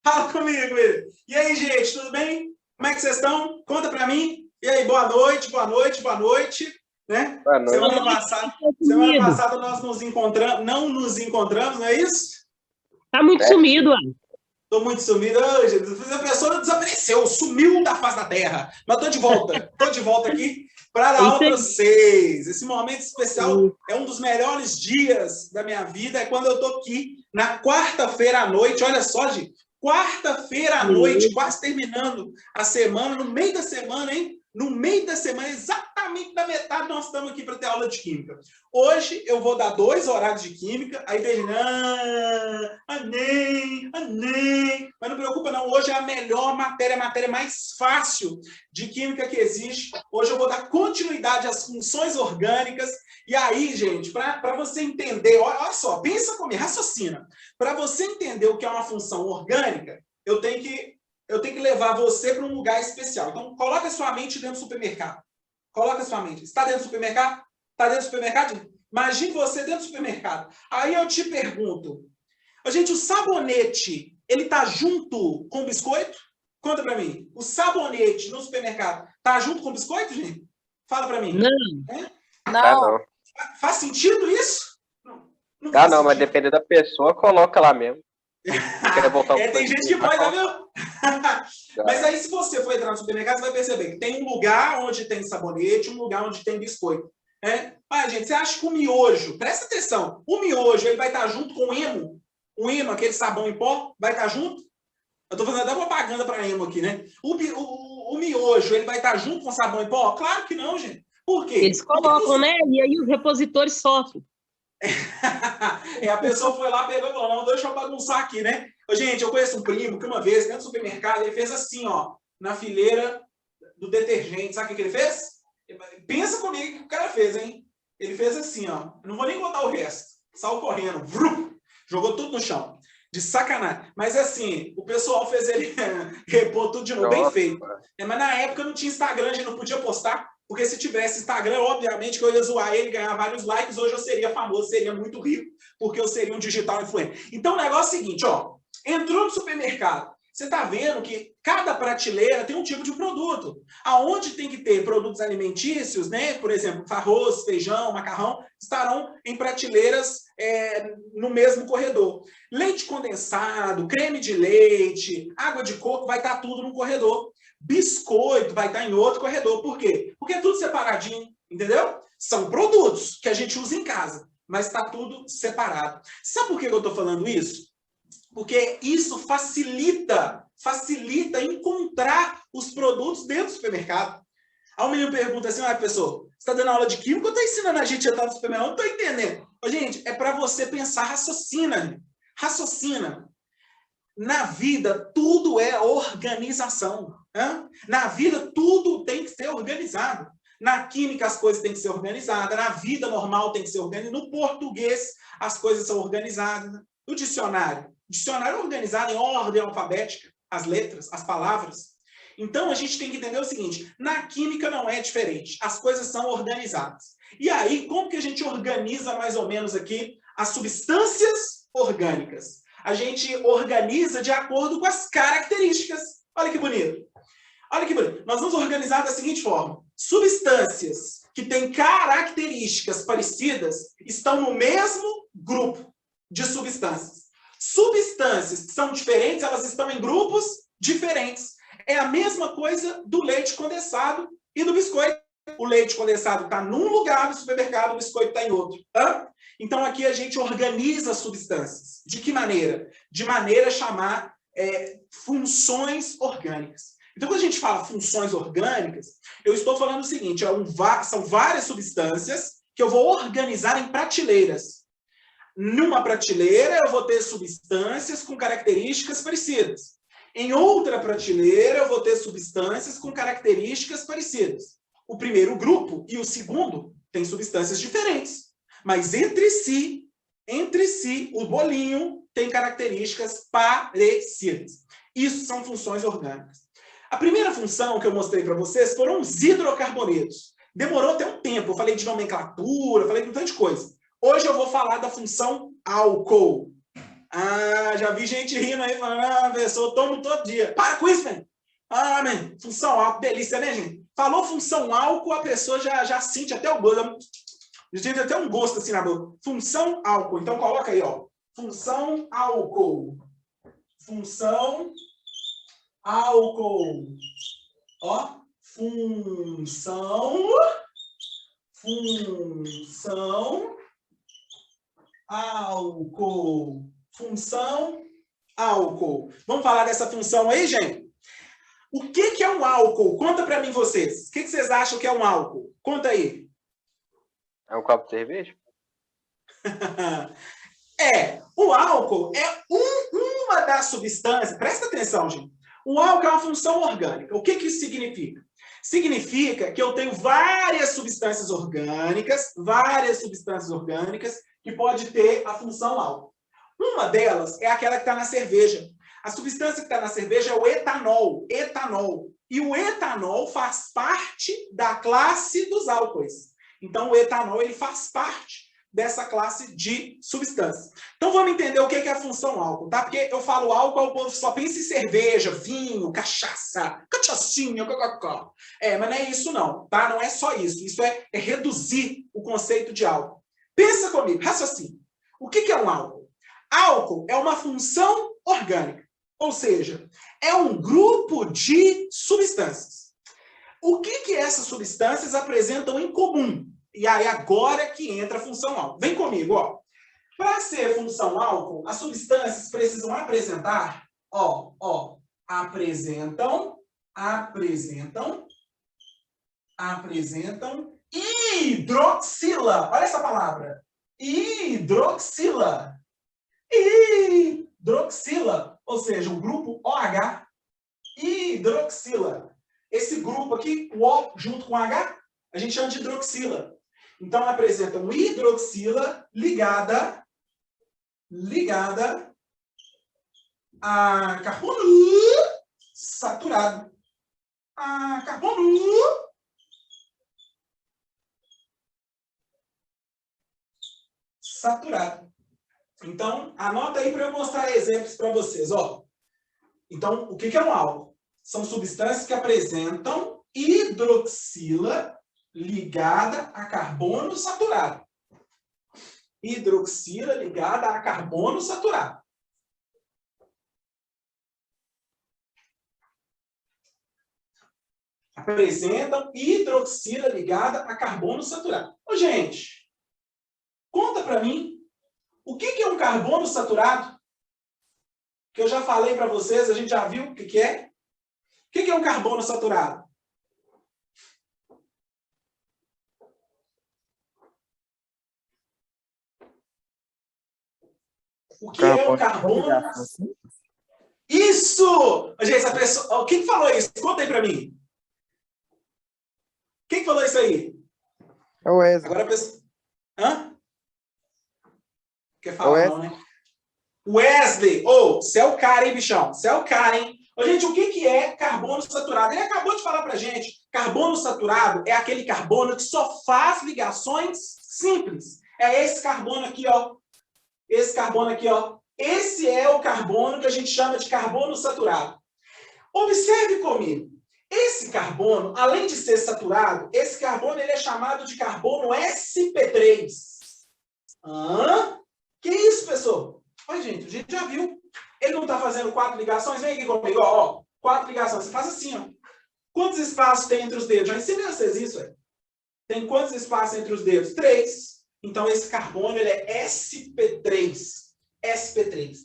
Fala comigo, ele. E aí, gente, tudo bem? Como é que vocês estão? Conta pra mim. E aí, boa noite, boa noite, boa noite. Né? Boa noite. Semana passada nós nos encontramos, não nos encontramos, não é isso? Tá muito É, sumido, Tô muito sumido. Hoje, a pessoa desapareceu, sumiu da face da terra. Mas tô de volta aqui para dar aula para vocês. Esse momento especial é um dos melhores dias da minha vida, é quando eu tô aqui na quarta-feira à noite. Olha só, gente, quarta-feira à noite, quase terminando a semana, no meio da semana, hein? No meio da semana, exatamente na metade, nós estamos aqui para ter aula de Química. Hoje eu vou dar 2 horários de Química, aí tem gente, nem. Mas não preocupa não, hoje é a melhor matéria, a matéria mais fácil de Química que existe. Hoje eu vou dar continuidade às funções orgânicas. E aí, gente, para você entender, olha só, pensa comigo, raciocina. Para você entender o que é uma função orgânica, eu tenho que levar você para um lugar especial. Então, coloca a sua mente dentro do supermercado. Coloca a sua mente. Está dentro do supermercado? Está dentro do supermercado? Imagine você dentro do supermercado. Aí eu te pergunto, gente, o sabonete, ele está junto com o biscoito? Conta para mim. O sabonete no supermercado está junto com o biscoito, gente? Fala para mim. Não. É? Não. Faz sentido isso? Não faz sentido. Mas depende da pessoa, coloca lá mesmo. Tem gente que pode, tá vendo? Mas aí, se você for entrar no supermercado, você vai perceber que tem um lugar onde tem sabonete, um lugar onde tem biscoito. Gente, você acha que o miojo, presta atenção, o miojo ele vai estar junto com o Emo? O Emo, aquele sabão em pó, vai estar junto? Eu estou fazendo até propaganda para Emo aqui, né? O miojo, ele vai estar junto com o sabão em pó? Claro que não, gente. Por quê? Eles colocam, né? E aí os repositores sofrem. A pessoa foi lá, pegou e falou, não, deixa eu bagunçar aqui, né? Gente, eu conheço um primo que uma vez, dentro do supermercado, ele fez assim, ó, na fileira do detergente. Sabe o que ele fez? Pensa comigo o que o cara fez, hein? Ele fez assim, ó, não vou nem contar o resto. Saiu correndo, vrum, jogou tudo no chão. De sacanagem. Mas assim, o pessoal fez ele repor tudo de novo, bem feito. Mas na época não tinha Instagram, a gente não podia postar. Porque se tivesse Instagram, obviamente que eu ia zoar ele, ganhar vários likes, hoje eu seria famoso, seria muito rico, porque eu seria um digital influencer. Então o negócio é o seguinte, ó, entrou no supermercado, você está vendo que cada prateleira tem um tipo de produto. Aonde tem que ter produtos alimentícios, né? Por exemplo, arroz, feijão, macarrão, estarão em prateleiras no mesmo corredor. Leite condensado, creme de leite, água de coco, vai estar tudo no corredor. Biscoito vai estar em outro corredor. Por quê? Porque é tudo separadinho, entendeu? São produtos que a gente usa em casa, mas está tudo separado. Sabe por que eu estou falando isso? Porque isso facilita encontrar os produtos dentro do supermercado. Aí o menino pergunta assim, professor, você está dando aula de química ou está ensinando a gente a entrar no supermercado? Não estou entendendo. Gente, é para você pensar, raciocina. Na vida, tudo é organização. Na vida, tudo tem que ser organizado. Na química, as coisas têm que ser organizadas. Na vida normal, tem que ser organizada. No português, as coisas são organizadas. No dicionário é organizado em ordem alfabética. As letras, as palavras. Então, a gente tem que entender o seguinte. Na química, não é diferente. As coisas são organizadas. E aí, como que a gente organiza mais ou menos aqui as substâncias orgânicas? A gente organiza de acordo com as características. Olha que bonito. Nós vamos organizar da seguinte forma. Substâncias que têm características parecidas estão no mesmo grupo de substâncias. Substâncias que são diferentes, elas estão em grupos diferentes. É a mesma coisa do leite condensado e do biscoito. O leite condensado está num lugar no supermercado, o biscoito está em outro. Então, aqui a gente organiza as substâncias. De que maneira? De maneira a chamar funções orgânicas. Então, quando a gente fala funções orgânicas, eu estou falando o seguinte, são várias substâncias que eu vou organizar em prateleiras. Numa prateleira, eu vou ter substâncias com características parecidas. Em outra prateleira, eu vou ter substâncias com características parecidas. O primeiro grupo e o segundo têm substâncias diferentes. Mas entre si, o bolinho tem características parecidas. Isso são funções orgânicas. A primeira função que eu mostrei para vocês foram os hidrocarbonetos. Demorou até um tempo. Eu falei de nomenclatura, falei de um tanto de coisa. Hoje eu vou falar da função álcool. Ah, já vi gente rindo aí, falando, ah, professor, eu tomo todo dia. Para com isso, velho. Ah, man, função álcool, delícia, né, gente? Falou função álcool, a pessoa já sente até o gosto. Já sente até um gosto assim na boca. Função álcool. Então, coloca aí, ó. Função álcool. Função álcool. Ó. Função álcool. Função álcool. Vamos falar dessa função aí, gente? O que é um álcool? Conta para mim vocês. O que vocês acham que é um álcool? Conta aí. É um copo de cerveja? O álcool é uma das substâncias. Presta atenção, gente. O álcool é uma função orgânica. O que isso significa? Significa que eu tenho várias substâncias orgânicas que pode ter a função álcool. Uma delas é aquela que está na cerveja. A substância que está na cerveja é o etanol. E o etanol faz parte da classe dos álcoois. Então, o etanol ele faz parte dessa classe de substâncias. Então, vamos entender o que é a função álcool, tá? Porque eu falo álcool, o povo só pensa em cerveja, vinho, cachaça, cachaçinha, cococó. Mas não é isso não, tá? Não é só isso. Isso é reduzir o conceito de álcool. Pensa comigo, raciocínio. O que é um álcool? Álcool é uma função orgânica. Ou seja, é um grupo de substâncias. O que essas substâncias apresentam em comum? E aí agora que entra a função álcool. Vem comigo, ó. Para ser função álcool, as substâncias precisam apresentar, apresentam hidroxila. Olha essa palavra. Hidroxila. Ou seja, o grupo OH, hidroxila. Esse grupo aqui, o O junto com H, a gente chama de hidroxila. Então, apresenta uma hidroxila ligada a carbono saturado. A carbono saturado. Então, anota aí para eu mostrar exemplos para vocês. Ó. Então, o que é um álcool? São substâncias que apresentam hidroxila ligada a carbono saturado. Hidroxila ligada a carbono saturado. Apresentam hidroxila ligada a carbono saturado. Ô, gente, conta para mim, o que é um carbono saturado? Que eu já falei para vocês, a gente já viu o que é? O que é um carbono saturado? O que é um carbono? Isso! Gente, essa pessoa... Quem falou isso? Conta aí para mim. Quem falou isso aí? É o Wesley. Agora a pessoa... Hã? Quer falar não, né? Wesley! Você é o cara, hein, bichão? Você é o cara, hein? Gente, o que é carbono saturado? Ele acabou de falar pra gente. Carbono saturado é aquele carbono que só faz ligações simples. É esse carbono aqui, ó. Esse carbono aqui, ó. Esse é o carbono que a gente chama de carbono saturado. Observe comigo. Esse carbono, além de ser saturado, esse carbono ele é chamado de carbono sp3. Que isso, pessoal? Olha, gente, a gente já viu. Ele não está fazendo 4 ligações? Vem aqui comigo, ó. 4 ligações. Você faz assim, ó. Quantos espaços tem entre os dedos? Já ensinei a vocês isso, velho. Tem quantos espaços entre os dedos? 3. Então, esse carbono ele é sp3. sp3.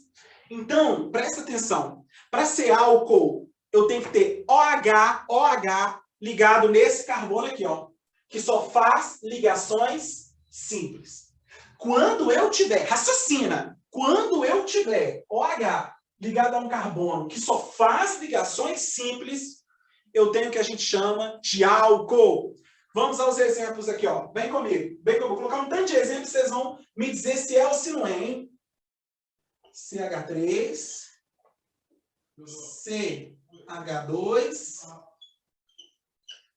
Então, presta atenção. Para ser álcool, eu tenho que ter OH ligado nesse carbono aqui, ó. Que só faz ligações simples. Quando eu tiver, raciocina, quando eu tiver OH ligado a um carbono que só faz ligações simples, eu tenho o que a gente chama de álcool. Vamos aos exemplos aqui, ó. Vem comigo. Vem comigo. Vou colocar um tanto de exemplos, vocês vão me dizer se é ou se não é, hein? CH3, CH2,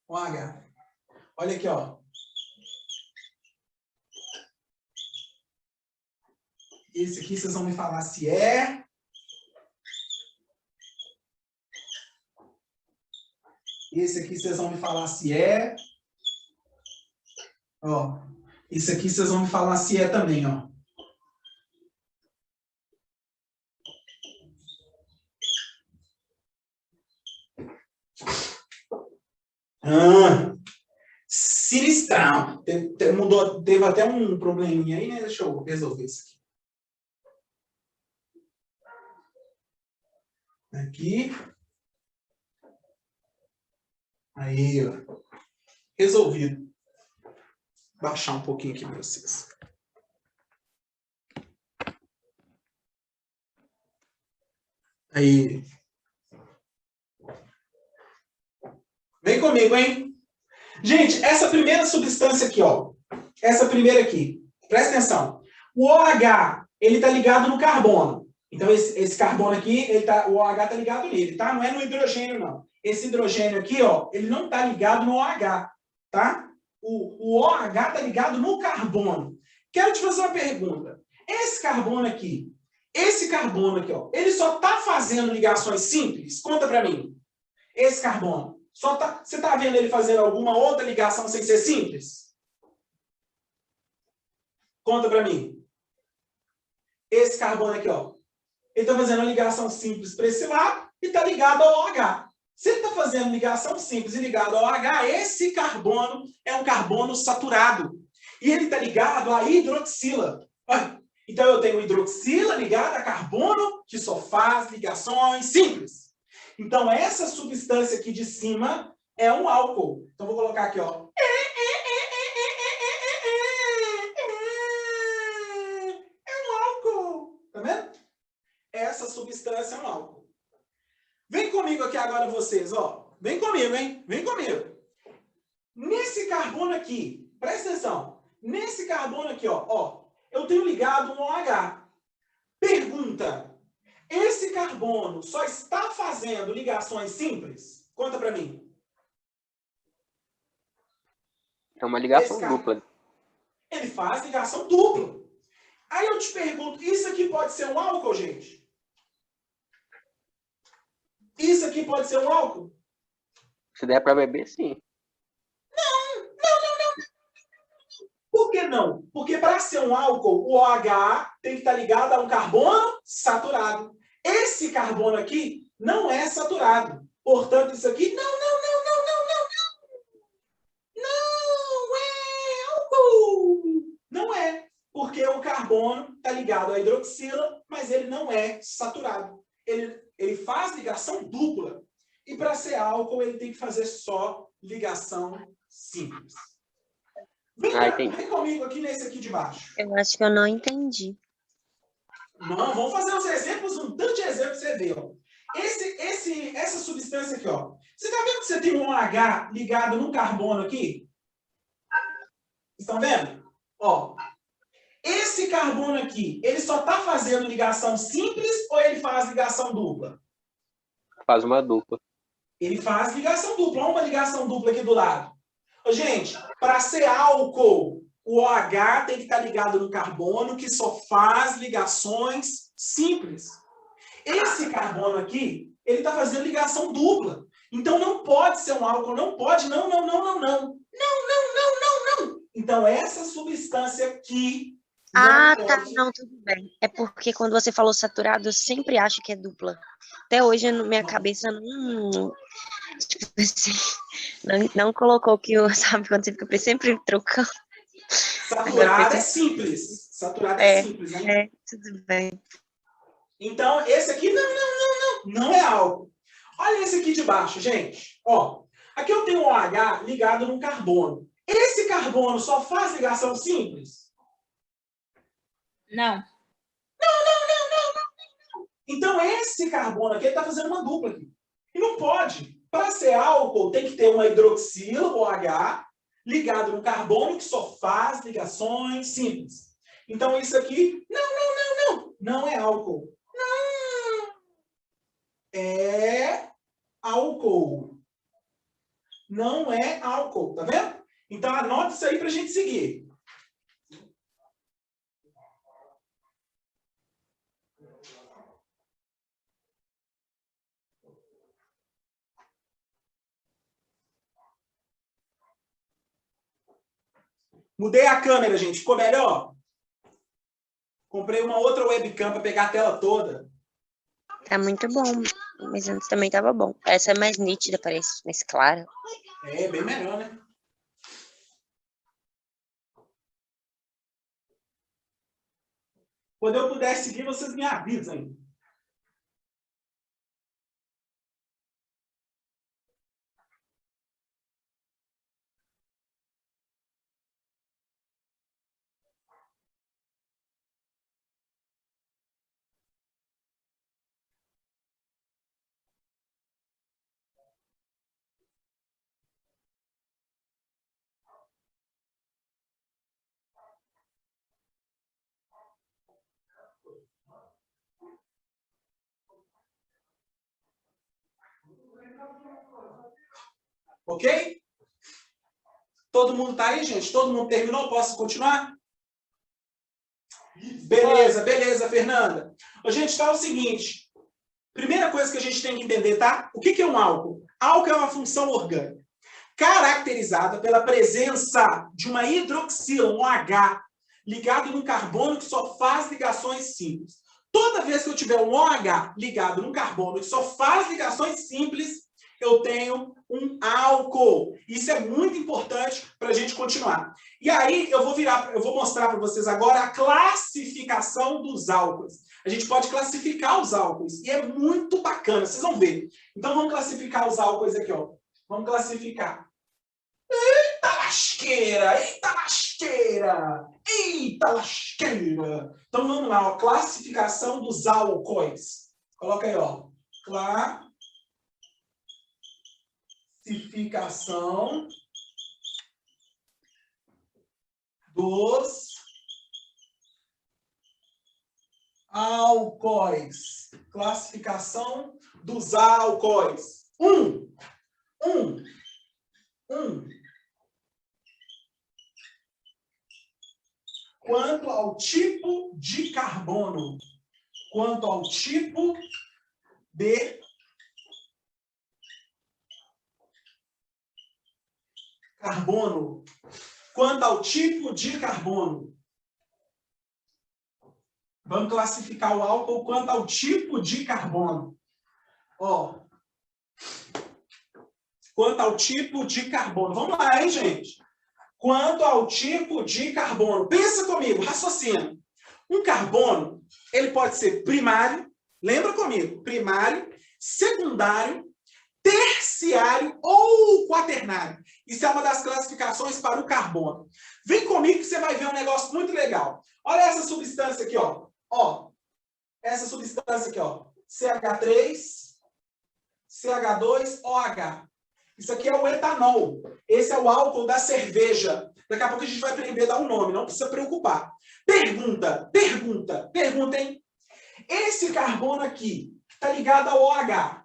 OH. Olha aqui, ó. Esse aqui vocês vão me falar se é. Esse aqui vocês vão me falar se é. Ó, esse aqui vocês vão me falar se é também, ó. Sinistrão. Mudou, teve até um probleminha aí, né? Deixa eu resolver isso aqui. Aqui. Aí, ó. Resolvido. Baixar um pouquinho aqui para vocês. Aí. Vem comigo, hein? Gente, essa primeira substância aqui, ó. Essa primeira aqui. Presta atenção. O OH, ele tá ligado no carbono. Então, esse carbono aqui, o OH tá ligado nele, tá? Não é no hidrogênio, não. Esse hidrogênio aqui, ó, ele não tá ligado no OH, tá? O OH tá ligado no carbono. Quero te fazer uma pergunta. Esse carbono aqui, ó, ele só tá fazendo ligações simples? Conta pra mim. Esse carbono. Você tá vendo ele fazendo alguma outra ligação sem ser simples? Conta pra mim. Esse carbono aqui, ó. Ele tá fazendo uma ligação simples para esse lado e tá ligado ao OH. Se ele tá fazendo ligação simples e ligado ao OH, esse carbono é um carbono saturado. E ele tá ligado à hidroxila. Então eu tenho hidroxila ligada a carbono que só faz ligações simples. Então, essa substância aqui de cima é um álcool. Então, vou colocar aqui, ó. É um álcool. Tá vendo? Essa substância é um álcool. Vem comigo aqui agora vocês, ó. Vem comigo, hein? Vem comigo. Nesse carbono aqui, presta atenção. Nesse carbono aqui, ó, eu tenho ligado um OH. Pergunta. Esse carbono só está fazendo ligações simples? Conta para mim. É uma ligação dupla. Ele faz ligação dupla. Aí eu te pergunto, isso aqui pode ser um álcool, gente? Isso aqui pode ser um álcool? Se der para beber, sim. Não. Por que não? Porque para ser um álcool, o OH tem que estar ligado a um carbono saturado. Esse carbono aqui não é saturado. Portanto, isso aqui não é álcool. Não é. Porque o carbono está ligado à hidroxila, mas ele não é saturado. Ele faz ligação dupla. E para ser álcool, ele tem que fazer só ligação simples. Vem comigo aqui nesse aqui de baixo. Eu acho que eu não entendi. Não, vamos fazer uns exemplos, um tanto de exemplos pra você ver. Ó. Essa substância aqui, ó. Você está vendo que você tem um OH ligado no carbono aqui? Estão vendo? Ó, esse carbono aqui, ele só está fazendo ligação simples ou ele faz ligação dupla? Faz uma dupla. Ele faz ligação dupla. Olha uma ligação dupla aqui do lado. Ô, gente, para ser álcool, o OH tem que estar ligado no carbono que só faz ligações simples. Esse carbono aqui, ele está fazendo ligação dupla. Então não pode ser um álcool, não pode, não. Então essa substância aqui... Tá, não, tudo bem. É porque quando você falou saturado, eu sempre acho que é dupla. Até hoje, na minha cabeça, não... Tipo assim, não colocou que eu, sabe, quando você fica sempre trocando. Saturado é simples. Saturado é simples, né? É, tudo bem. Então, esse aqui, não é álcool. Olha esse aqui de baixo, gente. Ó, aqui eu tenho um OH ligado num carbono. Esse carbono só faz ligação simples? Não. Não. Então, esse carbono aqui está fazendo uma dupla aqui. E não pode. Para ser álcool, tem que ter uma hidroxila, OH, ligado no carbono, que só faz ligações simples. Então, isso aqui, não é álcool. Não. É álcool. Não é álcool, tá vendo? Então, anota isso aí para a gente seguir. Mudei a câmera, gente. Ficou melhor? Comprei uma outra webcam para pegar a tela toda. Tá muito bom. Mas antes também tava bom. Essa é mais nítida, parece. Mais clara. É, bem melhor, né? Quando eu puder seguir, vocês me avisam. Ok? Todo mundo tá aí, gente? Todo mundo terminou? Posso continuar? Beleza, beleza, Fernanda. Ô, gente, tá o seguinte. Primeira coisa que a gente tem que entender, tá? O que é um álcool? Álcool é uma função orgânica, caracterizada pela presença de uma hidroxila, um H, ligado num carbono que só faz ligações simples. Toda vez que eu tiver um OH ligado num carbono que só faz ligações simples, eu tenho um álcool. Isso é muito importante para a gente continuar. E aí eu vou mostrar para vocês agora a classificação dos álcools. A gente pode classificar os álcools e é muito bacana, vocês vão ver. Então vamos classificar os álcools aqui, ó. Vamos classificar. Eita lasqueira! Eita lasqueira! Eita lasqueira! Então vamos lá, ó. Classificação dos álcoois. Coloca aí, ó. Classificação dos álcoois. Classificação dos álcoois. Quanto ao tipo de carbono. Quanto ao tipo de carbono. Quanto ao tipo de carbono. Vamos classificar o álcool quanto ao tipo de carbono. Ó. Quanto ao tipo de carbono. Vamos lá, hein, gente? Quanto ao tipo de carbono. Pensa comigo, raciocina. Um carbono, ele pode ser primário, lembra comigo, primário, secundário, terciário ou quaternário. Isso é uma das classificações para o carbono. Vem comigo que você vai ver um negócio muito legal. Olha essa substância aqui, ó. Ó, essa substância aqui, ó. CH3, CH2, OH. Isso aqui é o etanol. Esse é o álcool da cerveja. Daqui a pouco a gente vai aprender a dar um nome, não precisa preocupar. Pergunta, hein? Esse carbono aqui está ligado ao OH.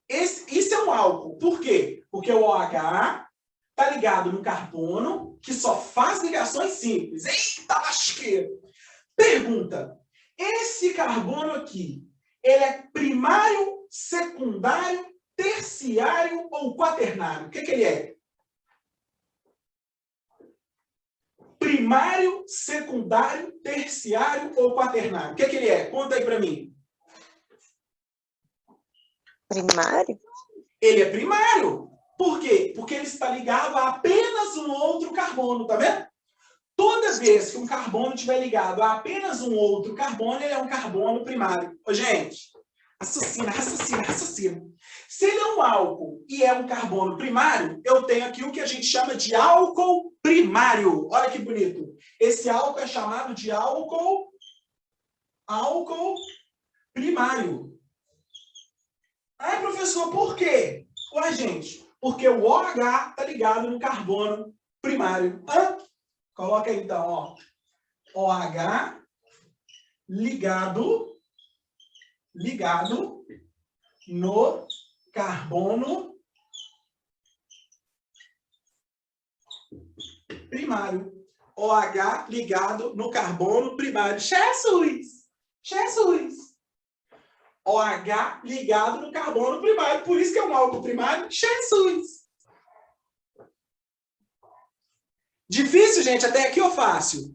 Isso é um álcool. Por quê? Porque o OH está ligado no carbono que só faz ligações simples. Eita lasqueira! Pergunta, esse carbono aqui, ele é primário, secundário, terciário ou quaternário? O que ele é? Primário, secundário, terciário ou quaternário? O que ele é? Conta aí para mim. Primário? Ele é primário. Por quê? Porque ele está ligado a apenas um outro carbono, tá vendo? Toda vez que um carbono estiver ligado a apenas um outro carbono, ele é um carbono primário. Ô, gente, raciocina. Se ele é um álcool e é um carbono primário, eu tenho aqui o que a gente chama de álcool primário. Olha que bonito. Esse álcool é chamado de álcool primário. Ah, professor, por quê? Ué, gente, porque o OH está ligado no carbono primário. Coloca aí, então, ó. OH ligado no carbono primário. OH ligado no carbono primário. Jesus! OH ligado no carbono primário. Por isso que é um álcool primário. Jesus! Difícil, gente, até aqui ou fácil?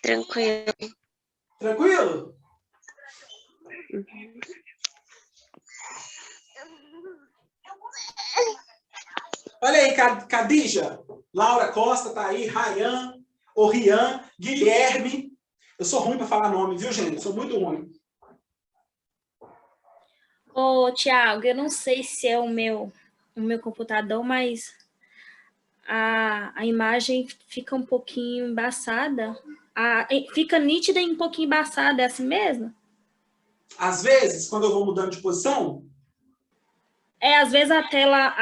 Tranquilo. Tranquilo? Olha aí, Cadija, Laura Costa tá aí, Rayan, o Rian, Guilherme. Eu sou ruim para falar nome, viu, gente? Eu sou muito ruim. Ô, Thiago, eu não sei se é o meu computador, mas a imagem fica um pouquinho embaçada. Fica nítida e um pouquinho embaçada, é assim mesmo? Às vezes, quando eu vou mudando de posição, Às vezes a tela...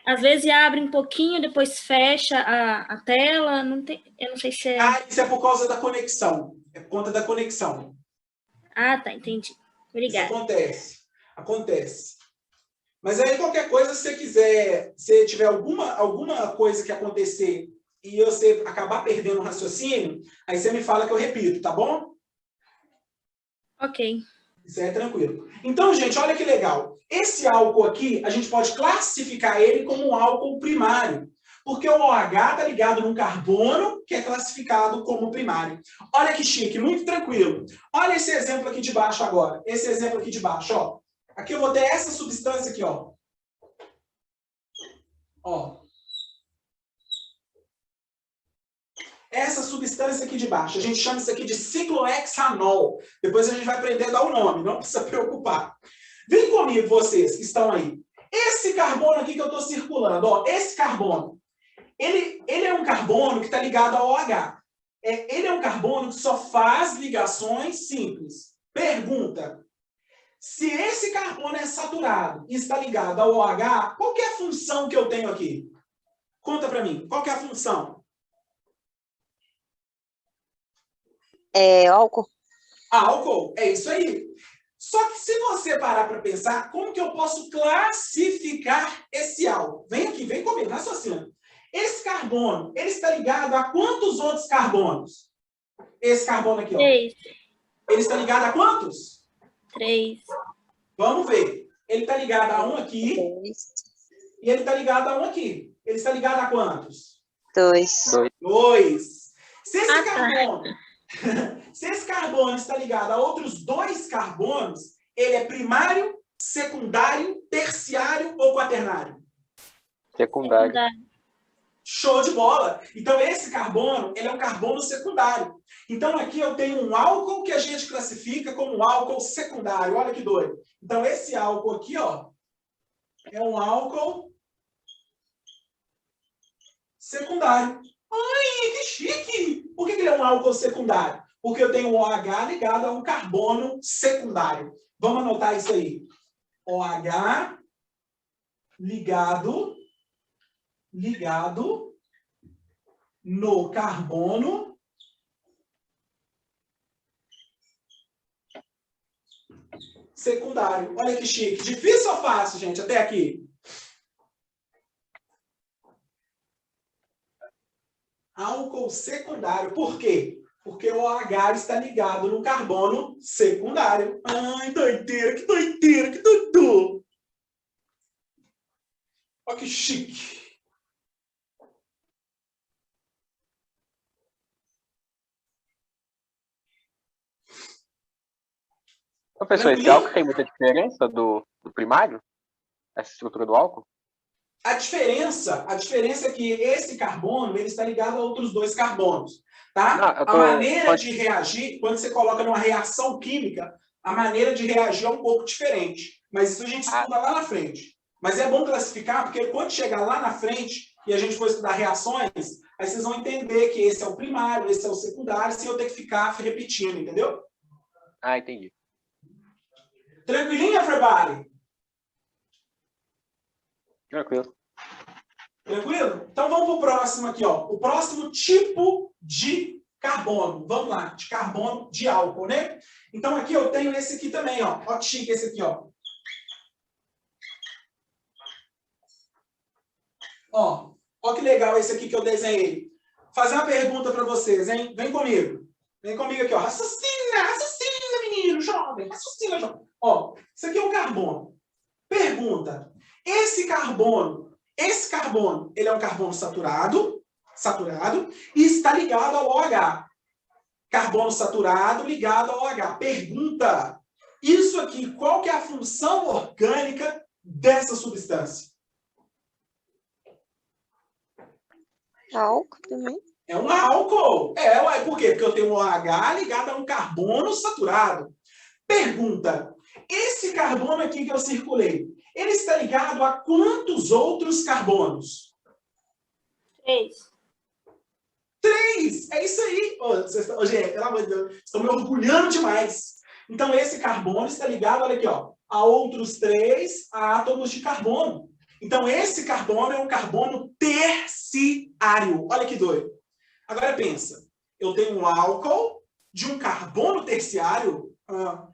às vezes abre um pouquinho, depois fecha a tela. Eu não sei se é... isso é por causa da conexão. É por conta da conexão. Ah, tá, entendi. Isso Obrigada. acontece. Mas aí, qualquer coisa, se você quiser, se tiver alguma coisa que acontecer e você acabar perdendo o raciocínio, aí você me fala que eu repito, tá bom? Ok. Isso aí é tranquilo. Então, gente, olha que legal. Esse álcool aqui, a gente pode classificar ele como um álcool primário, porque o OH está ligado num carbono que é classificado como primário. Olha que chique, muito tranquilo. Olha esse exemplo aqui de baixo agora. Esse exemplo aqui de baixo, ó. Aqui eu vou ter essa substância aqui, ó. Ó. Essa substância aqui de baixo, a gente chama isso aqui de ciclohexanol. Depois a gente vai aprender a dar o nome, não precisa preocupar. Vem comigo, vocês que estão aí. Esse carbono aqui que eu estou circulando, ó, esse carbono, ele é um carbono que está ligado ao OH. Ele é um carbono que só faz ligações simples. Pergunta: se esse carbono é saturado e está ligado ao OH, qual que é a função que eu tenho aqui? Conta para mim, qual que é a função? Álcool. Álcool, é isso aí. Só que se você parar para pensar, como que eu posso classificar esse álcool? Vem aqui, vem comigo, raciocina. Esse carbono, ele está ligado a quantos outros carbonos? Esse carbono aqui, ó. 3. Ele está ligado a quantos? 3. Vamos ver. Ele está ligado a um aqui. 2. E ele está ligado a um aqui. Ele está ligado a quantos? 2. 2. Se esse Ah, tá. carbono... Se esse carbono está ligado a outros 2 carbonos, ele é primário, secundário, terciário ou quaternário? Secundário. Show de bola! Então, esse carbono, ele é um carbono secundário. Então, aqui eu tenho um álcool que a gente classifica como álcool secundário. Olha que doido. Então, esse álcool aqui, ó, é um álcool secundário. Ai, que chique! Por que ele é um álcool secundário? Porque eu tenho o OH ligado a um carbono secundário. Vamos anotar isso aí. OH ligado no carbono secundário. Olha que chique. Difícil ou fácil, gente, até aqui? Álcool secundário. Por quê? Porque o OH está ligado no carbono secundário. Ai, doideira, que doideira, que doido. Olha que chique. Professor, esse álcool tem muita diferença do primário? Essa estrutura do álcool? A diferença é que esse carbono ele está ligado a outros 2 carbonos. Tá? A maneira de reagir, quando você coloca numa reação química, a maneira de reagir é um pouco diferente. Mas isso a gente estuda lá na frente. Mas é bom classificar, porque quando chegar lá na frente e a gente for estudar reações, aí vocês vão entender que esse é o primário, esse é o secundário, sem eu ter que ficar repetindo, entendeu? Ah, entendi. Tranquilinho, everybody? Tranquilo. Tranquilo? Então vamos para o próximo aqui, ó. O próximo tipo de carbono. Vamos lá, de carbono de álcool, né? Então aqui eu tenho esse aqui também, ó. Ó que chique esse aqui, ó. Ó que legal esse aqui que eu desenhei. Vou fazer uma pergunta para vocês, hein? Vem comigo. Vem comigo aqui, ó. Raciocina, menino, jovem. Raciocina, jovem. Ó, isso aqui é um carbono. Pergunta. Esse carbono, Esse carbono, ele é um carbono saturado, e está ligado ao OH. Carbono saturado ligado ao OH. Pergunta, isso aqui, qual que é a função orgânica dessa substância? Álcool também. É um álcool. Ué, por quê? Porque eu tenho um OH ligado a um carbono saturado. Pergunta, esse carbono aqui que eu circulei, ele está ligado a quantos outros carbonos? 3. 3! É isso aí! Gente, pelo amor de Deus, estão me orgulhando demais. Então, esse carbono está ligado, olha aqui, ó, a outros 3 átomos de carbono. Então, esse carbono é um carbono terciário. Olha que doido. Agora pensa, eu tenho um álcool de um carbono terciário.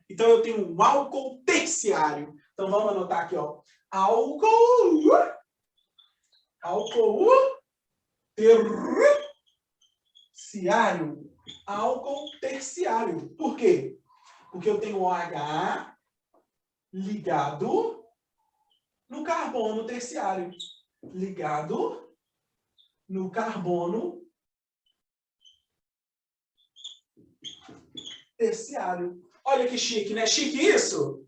Então, eu tenho um álcool terciário. Então, vamos anotar aqui, ó. Álcool terciário. Álcool terciário. Por quê? Porque eu tenho OH ligado no carbono terciário. Ligado no carbono terciário. Olha que chique, né? Chique isso?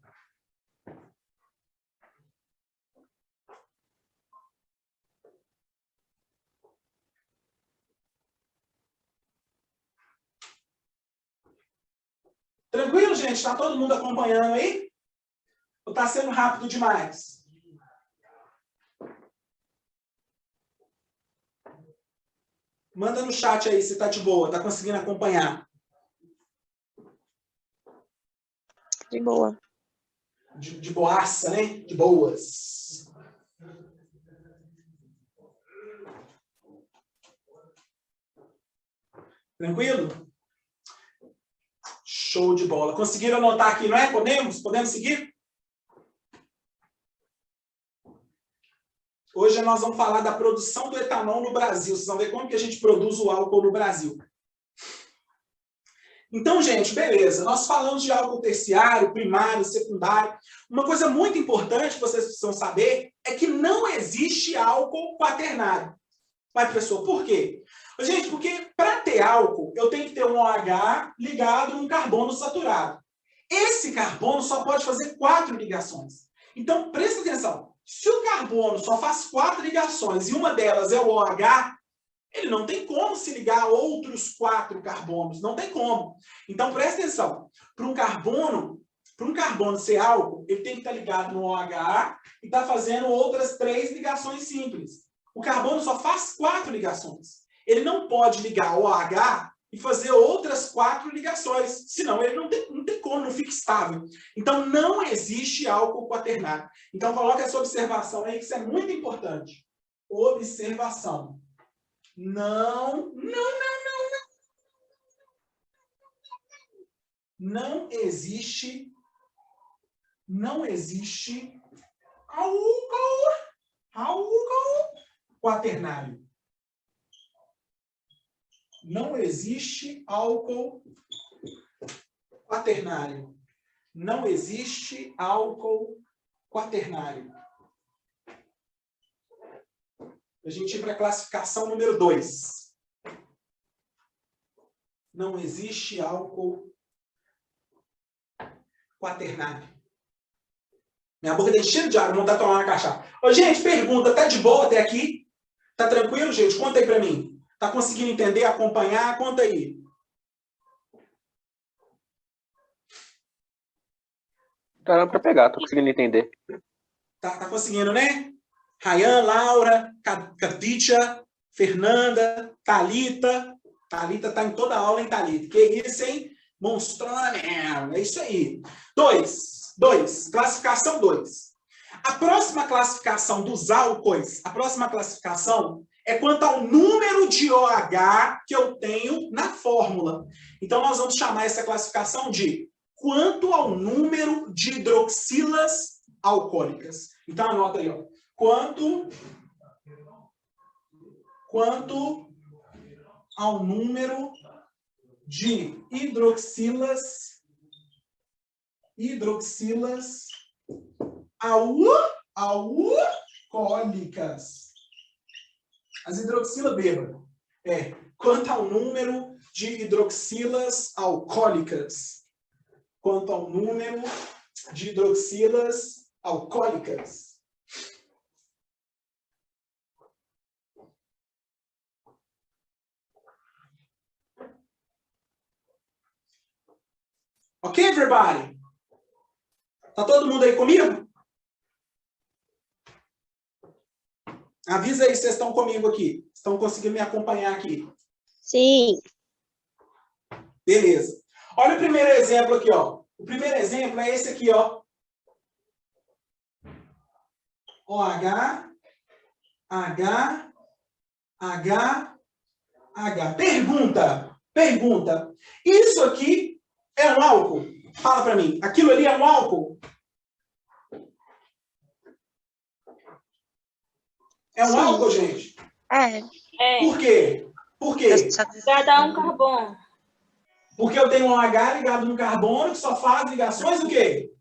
Tranquilo, gente? Está todo mundo acompanhando aí? Ou está sendo rápido demais? Manda no chat aí se está de boa, está conseguindo acompanhar. De boa. De boaça, né? De boas. Tranquilo? Show de bola. Conseguiram anotar aqui, não é? Podemos? Podemos seguir? Hoje nós vamos falar da produção do etanol no Brasil. Vocês vão ver como que a gente produz o álcool no Brasil. Então, gente, beleza. Nós falamos de álcool terciário, primário, secundário. Uma coisa muito importante que vocês precisam saber é que não existe álcool quaternário. Mas, professor, por quê? Gente, porque para ter álcool, eu tenho que ter um OH ligado num carbono saturado. Esse carbono só pode fazer 4 ligações. Então, presta atenção. Se o carbono só faz 4 ligações e uma delas é o OH, ele não tem como se ligar a outros 4 carbonos. Não tem como. Então, presta atenção. Para um carbono ser álcool, ele tem que estar ligado no OH e estar fazendo outras 3 ligações simples. O carbono só faz 4 ligações. Ele não pode ligar o OH e fazer outras 4 ligações. Senão ele não tem como, não fica estável. Então, não existe álcool quaternário. Então, coloca essa observação aí, que isso é muito importante. Observação. Não existe álcool quaternário. Não existe álcool quaternário. Não existe álcool quaternário. A gente ir para a classificação número 2. Não existe álcool quaternário. Minha boca está cheia de água, não está tomando cachaça. Ô, gente, pergunta, tá de boa até aqui? Tá tranquilo, gente? Conta aí para mim. Tá conseguindo entender, acompanhar? Conta aí. Tá dando para pegar, tô conseguindo entender. Tá conseguindo, né? Rayan, Laura, Catitia, Fernanda, Thalita. Thalita tá em toda a aula, hein, Thalita? Que isso, hein? Monstrona mesmo. É isso aí. 2. Classificação 2. A próxima classificação dos álcoois, a próxima classificação é quanto ao número de OH que eu tenho na fórmula. Então, nós vamos chamar essa classificação de quanto ao número de hidroxilas alcoólicas. Então, anota aí, ó. Quanto ao número de hidroxilas alcoólicas. As hidroxilas bêbadas. Quanto ao número de hidroxilas alcoólicas. Quanto ao número de hidroxilas alcoólicas. Ok, everybody? Tá todo mundo aí comigo? Avisa aí se vocês estão comigo aqui. Estão conseguindo me acompanhar aqui. Sim. Beleza. Olha o primeiro exemplo aqui, ó. O primeiro exemplo é esse aqui, ó. OH, H, H, H. Pergunta. Isso aqui é um álcool? Fala pra mim. Aquilo ali é um álcool? É um álcool, gente? Por quê? Vai dar um carbono. Porque eu tenho um H ligado no carbono que só faz ligações o quê?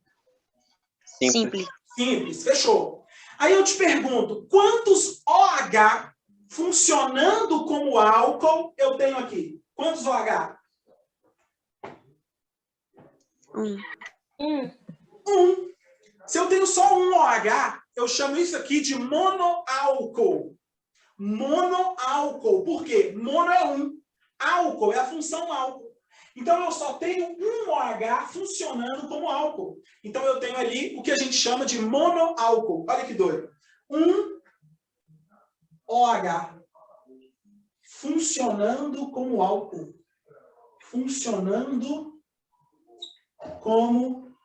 Simples. Simples, fechou. Aí eu te pergunto, quantos OH funcionando como álcool eu tenho aqui? Quantos OH? Um. Se eu tenho só um OH, eu chamo isso aqui de monoálcool. Monoálcool. Por quê? Mono é um. Álcool é a função álcool. Então, eu só tenho um OH funcionando como álcool. Então, eu tenho ali o que a gente chama de monoálcool. Olha que doido. Um OH funcionando como álcool. Funcionando como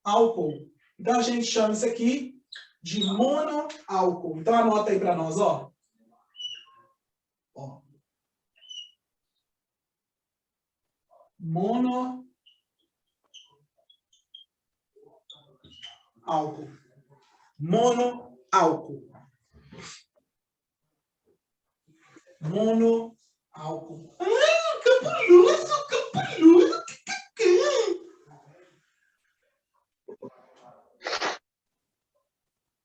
álcool. Então, a gente chama isso aqui de monoálcool. Então, anota aí para nós, ó. Monoálcool. Monoálcool. Monoálcool. Capuloso.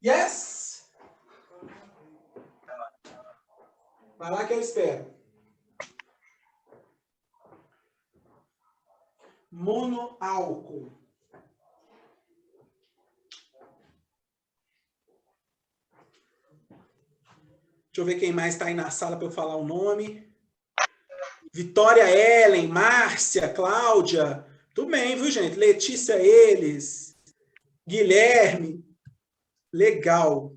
Yes? Vai lá que eu espero. Monoálcool. Deixa eu ver quem mais está aí na sala para eu falar o nome. Vitória, Ellen, Márcia, Cláudia. Tudo bem, viu, gente? Letícia, eles. Guilherme. Legal.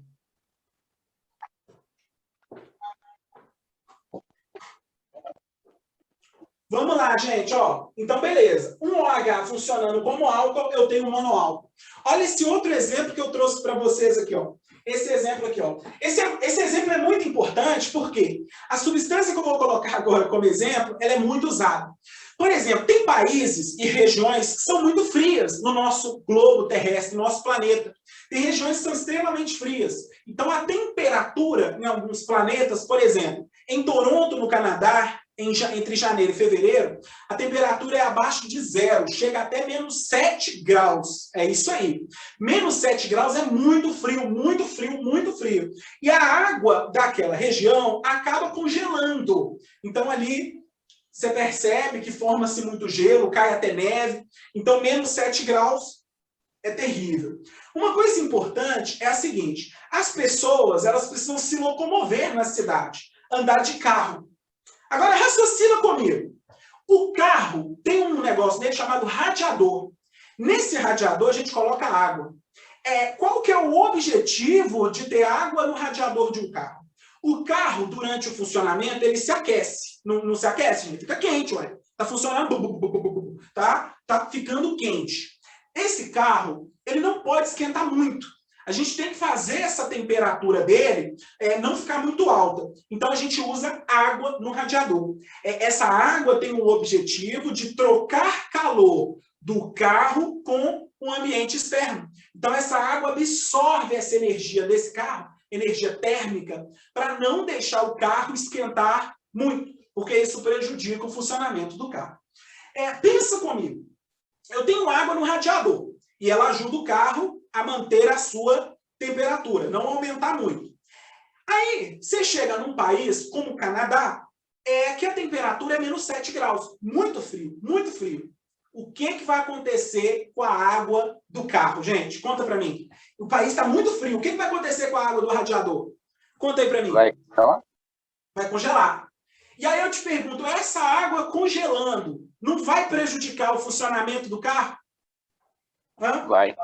Vamos lá, gente, ó. Então, beleza. Um OH funcionando como álcool, eu tenho um monoálcool. Olha esse outro exemplo que eu trouxe para vocês aqui, ó. Esse exemplo aqui, ó. Esse exemplo é muito importante porque a substância que eu vou colocar agora como exemplo, ela é muito usada. Por exemplo, tem países e regiões que são muito frias no nosso globo terrestre, no nosso planeta. Tem regiões que são extremamente frias. Então, a temperatura em alguns planetas, por exemplo, em Toronto, no Canadá, entre janeiro e fevereiro, a temperatura é abaixo de zero, chega até menos 7 graus. É isso aí. Menos 7 graus é muito frio, muito frio, muito frio. E a água daquela região acaba congelando. Então, ali, você percebe que forma-se muito gelo, cai até neve. Então, menos 7 graus é terrível. Uma coisa importante é a seguinte, as pessoas, elas precisam se locomover na cidade, andar de carro. Agora, raciocina comigo. O carro tem um negócio dele chamado radiador. Nesse radiador, a gente coloca água. Qual que é o objetivo de ter água no radiador de um carro? O carro, durante o funcionamento, ele se aquece. Não se aquece, gente? Fica quente, ué. Está funcionando, tá ficando quente. Esse carro, ele não pode esquentar muito. A gente tem que fazer essa temperatura dele não ficar muito alta. Então, a gente usa água no radiador. Essa água tem o objetivo de trocar calor do carro com o ambiente externo. Então, essa água absorve essa energia desse carro, energia térmica, para não deixar o carro esquentar muito, porque isso prejudica o funcionamento do carro. Pensa comigo. Eu tenho água no radiador e ela ajuda o carro a manter a sua temperatura, não aumentar muito. Aí, você chega num país como o Canadá, que a temperatura é menos 7 graus. Muito frio, muito frio. O que vai acontecer com a água do carro, gente? Conta para mim. O país está muito frio. O que vai acontecer com a água do radiador? Conta aí para mim. Vai congelar. E aí eu te pergunto, essa água congelando não vai prejudicar o funcionamento do carro? Hã? Vai.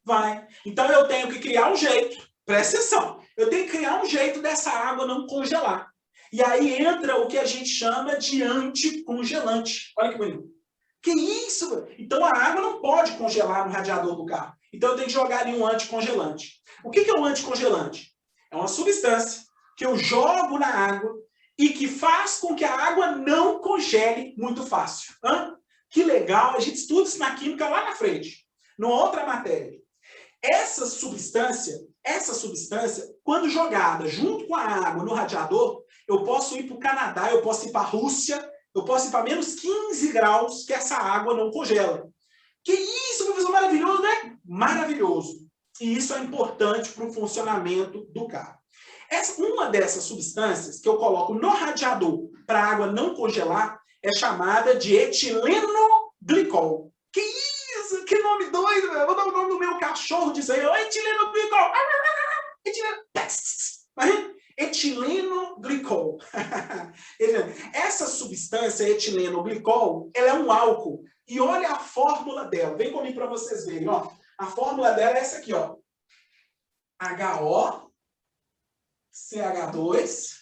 Vai. Então eu tenho que criar um jeito, presta atenção, eu tenho que criar um jeito dessa água não congelar. E aí entra o que a gente chama de anticongelante. Olha que bonito. Que isso? Então a água não pode congelar no radiador do carro. Então eu tenho que jogar ali um anticongelante. O que é um anticongelante? É uma substância que eu jogo na água e que faz com que a água não congele muito fácil. Hã? Que legal, a gente estuda isso na química lá na frente, numa outra matéria. Essa substância, quando jogada junto com a água no radiador, eu posso ir para o Canadá, eu posso ir para a Rússia, eu posso ir para menos 15 graus, que essa água não congela. Que isso, professor, maravilhoso, né? Maravilhoso. E isso é importante para o funcionamento do carro. Uma dessas substâncias que eu coloco no radiador para a água não congelar é chamada de etilenoglicol. Que isso? Que nome doido, velho. Vou dar o nome do meu cachorro disso aí. Etilenoglicol. Etilenoglicol. Essa substância etilenoglicol, ela é um álcool. E olha a fórmula dela. Vem comigo para vocês verem. Ó. A fórmula dela é essa aqui, ó. HO, CH2,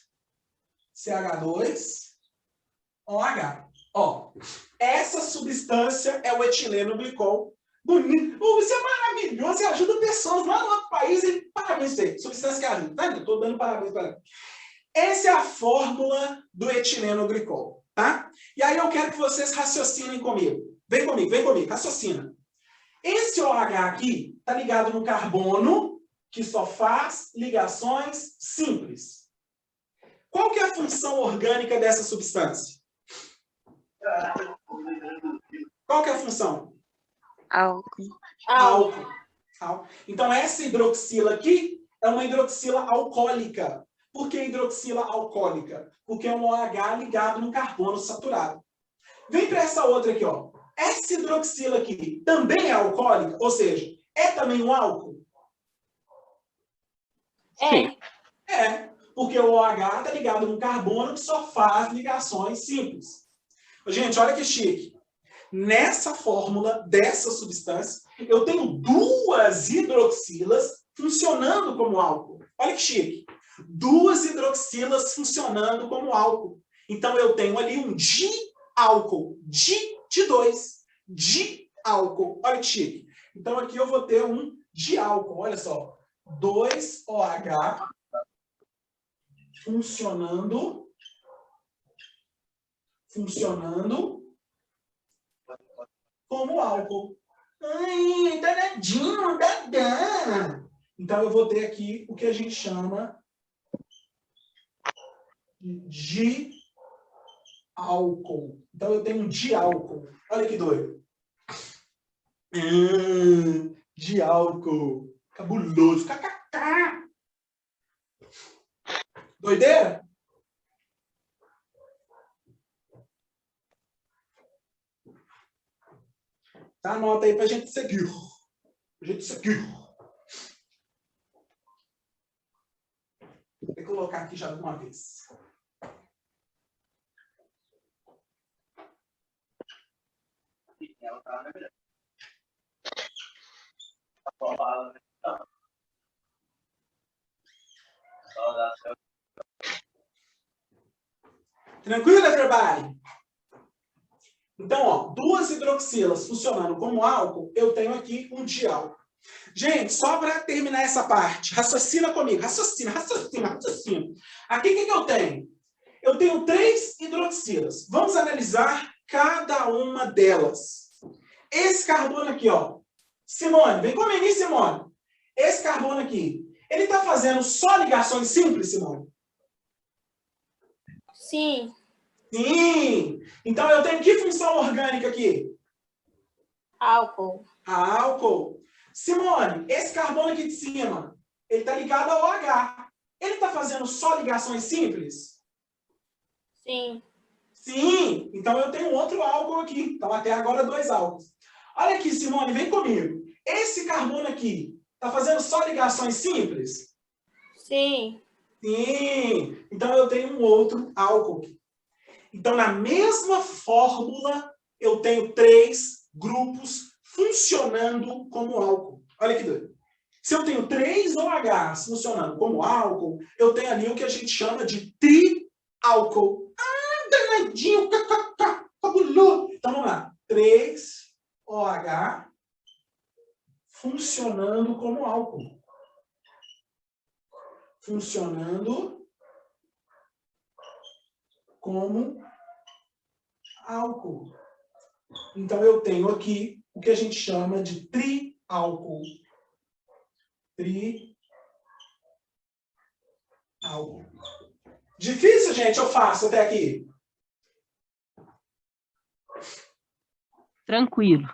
OH. Ó, essa substância é o etilenoglicol. Bonito. Isso é maravilhoso. Você ajuda pessoas lá no outro país. E parabéns pra você. Substância que ajuda. Tá? Eu tô dando parabéns para ela. Essa é a fórmula do etilenoglicol. Tá? E aí eu quero que vocês raciocinem comigo. Vem comigo. Raciocina. Esse OH aqui tá ligado no carbono, que só faz ligações simples. Qual que é a função orgânica dessa substância? Qual que é a função? Álcool. Então, essa hidroxila aqui é uma hidroxila alcoólica. Por que hidroxila alcoólica? Porque é um OH ligado no carbono saturado. Vem para essa outra aqui, ó. Essa hidroxila aqui também é alcoólica? Ou seja, é também um álcool? Porque o OH está ligado no carbono que só faz ligações simples. Gente, olha que chique. Nessa fórmula dessa substância, eu tenho duas hidroxilas funcionando como álcool. Olha que chique. Duas hidroxilas funcionando como álcool. Então, eu tenho ali um diálcool. De dois. Diálcool. Olha que chique. Então, aqui eu vou ter um diálcool. Olha só. 2OH funcionando como álcool. Ai, danadinho, dadã. Então, eu vou ter aqui o que a gente chama de álcool. Então, eu tenho um diálcool. Olha que doido. Diálcool. Cabuloso. Kkk. Doideira? Tá, anota aí pra gente seguir. Vou ter que colocar aqui já de uma vez. Tranquilo, everybody? Então, ó, duas hidroxilas funcionando como álcool, eu tenho aqui um diálcool. Gente, só para terminar essa parte, raciocina comigo, raciocina. Aqui o que eu tenho? Eu tenho 3 hidroxilas. Vamos analisar cada uma delas. Esse carbono aqui, ó. Simone, vem comigo, Simone. Esse carbono aqui, ele está fazendo só ligações simples, Simone? Sim. Sim! Então, eu tenho que função orgânica aqui? Álcool. Álcool. Simone, esse carbono aqui de cima, ele está ligado ao OH. Ele está fazendo só ligações simples? Sim. Sim, então eu tenho outro álcool aqui. Então, até agora, 2 álcools. Olha aqui, Simone, vem comigo. Esse carbono aqui está fazendo só ligações simples? Sim. Sim. Então, eu tenho um outro álcool aqui. Então, na mesma fórmula, eu tenho 3 grupos funcionando como álcool. Olha que doido. Se eu tenho 3 OHs funcionando como álcool, eu tenho ali o que a gente chama de triálcool. Danadinho, fabuloso. Então, vamos lá. 3 OH funcionando como álcool. Funcionando como álcool. Então, eu tenho aqui o que a gente chama de triálcool. Triálcool. Difícil, gente, eu faço até aqui? Tranquilo.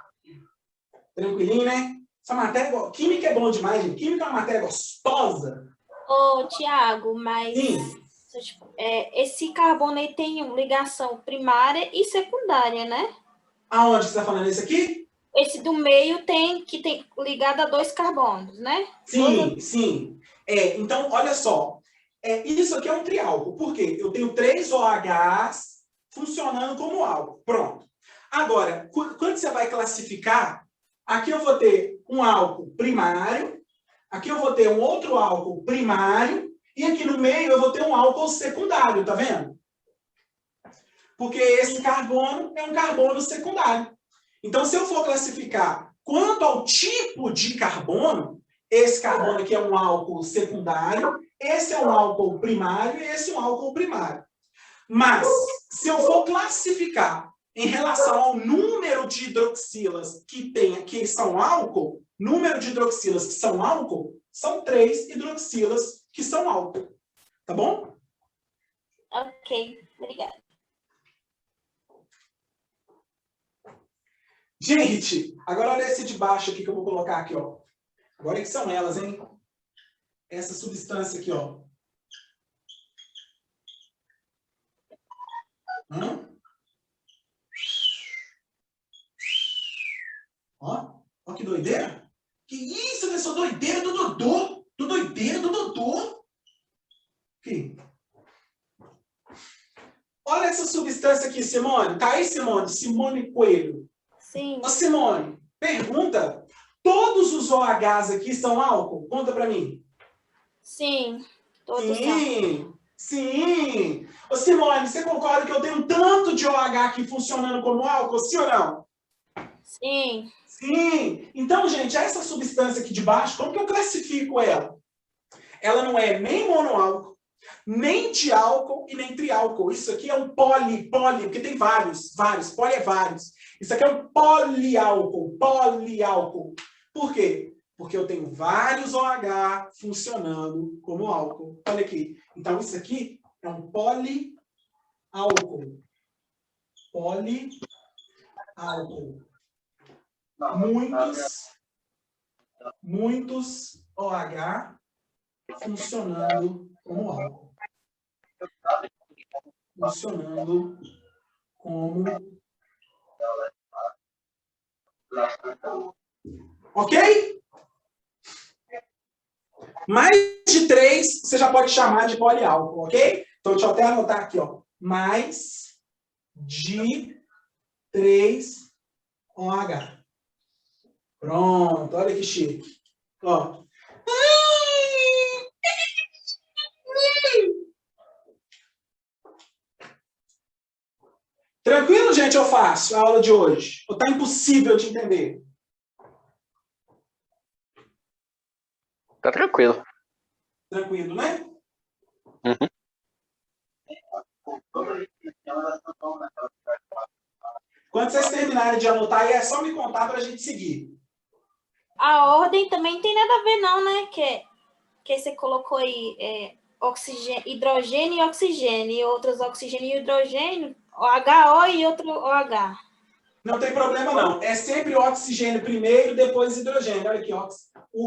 Tranquilinho, né? Essa matéria, química é bom demais, gente. Química é uma matéria gostosa. Ô, Tiago, mas Sim. esse carbono aí tem ligação primária e secundária, né? Aonde você está falando isso aqui? Esse do meio tem ligado a 2 carbonos, né? Sim, sim. Então, olha só. Isso aqui é um triálcool. Por quê? Eu tenho 3 OHs funcionando como álcool. Pronto. Agora, quando você vai classificar, aqui eu vou ter um álcool primário, aqui eu vou ter um outro álcool primário, e aqui no meio eu vou ter um álcool secundário, tá vendo? Porque esse carbono é um carbono secundário. Então, se eu for classificar quanto ao tipo de carbono, esse carbono aqui é um álcool secundário, esse é um álcool primário e esse é um álcool primário. Mas, se eu for classificar em relação ao número de hidroxilas que são álcool, número de hidroxilas que são álcool, são 3 hidroxilas que são álcool. Tá bom? Ok, obrigada. Gente, agora olha esse de baixo aqui que eu vou colocar aqui, ó. Agora que são elas, hein? Essa substância aqui, ó. Ó que doideira. Que isso, eu sou doideira do Dodô. Do doideira do Dodô. Aqui. Olha essa substância aqui, Simone. Tá aí, Simone? Simone Coelho. Sim. Ô, Simone, pergunta. Todos os OHs aqui são álcool? Conta pra mim. Sim, todos são. Sim, sim. Ô, Simone, você concorda que eu tenho tanto de OH aqui funcionando como álcool, sim ou não? Sim. Sim. Então, gente, essa substância aqui de baixo, como que eu classifico ela? Ela não é nem monoálcool, nem diálcool e nem triálcool. Isso aqui é um poli, porque tem vários. Poli é vários. Isso aqui é um poliálcool. Por quê? Porque eu tenho vários OH funcionando como álcool. Olha aqui. Então, isso aqui é um poliálcool. Poliálcool. Muitos OH funcionando como álcool. Funcionando como... Ok? Mais de 3, você já pode chamar de poliálcool, ok? Então, deixa eu até anotar aqui, ó. Mais de 3 OH. Pronto, olha que chique. Ó. Tranquilo, gente, eu faço a aula de hoje? Ou tá impossível de entender? Tá tranquilo. Tranquilo, né? Uhum. Quando vocês terminarem de anotar, aí é só me contar para a gente seguir. A ordem também não tem nada a ver, não, né? Que você colocou aí hidrogênio e oxigênio, e outros oxigênio e hidrogênio, OHO e outro OH. Não tem problema, não. É sempre oxigênio primeiro, depois hidrogênio. Olha aqui,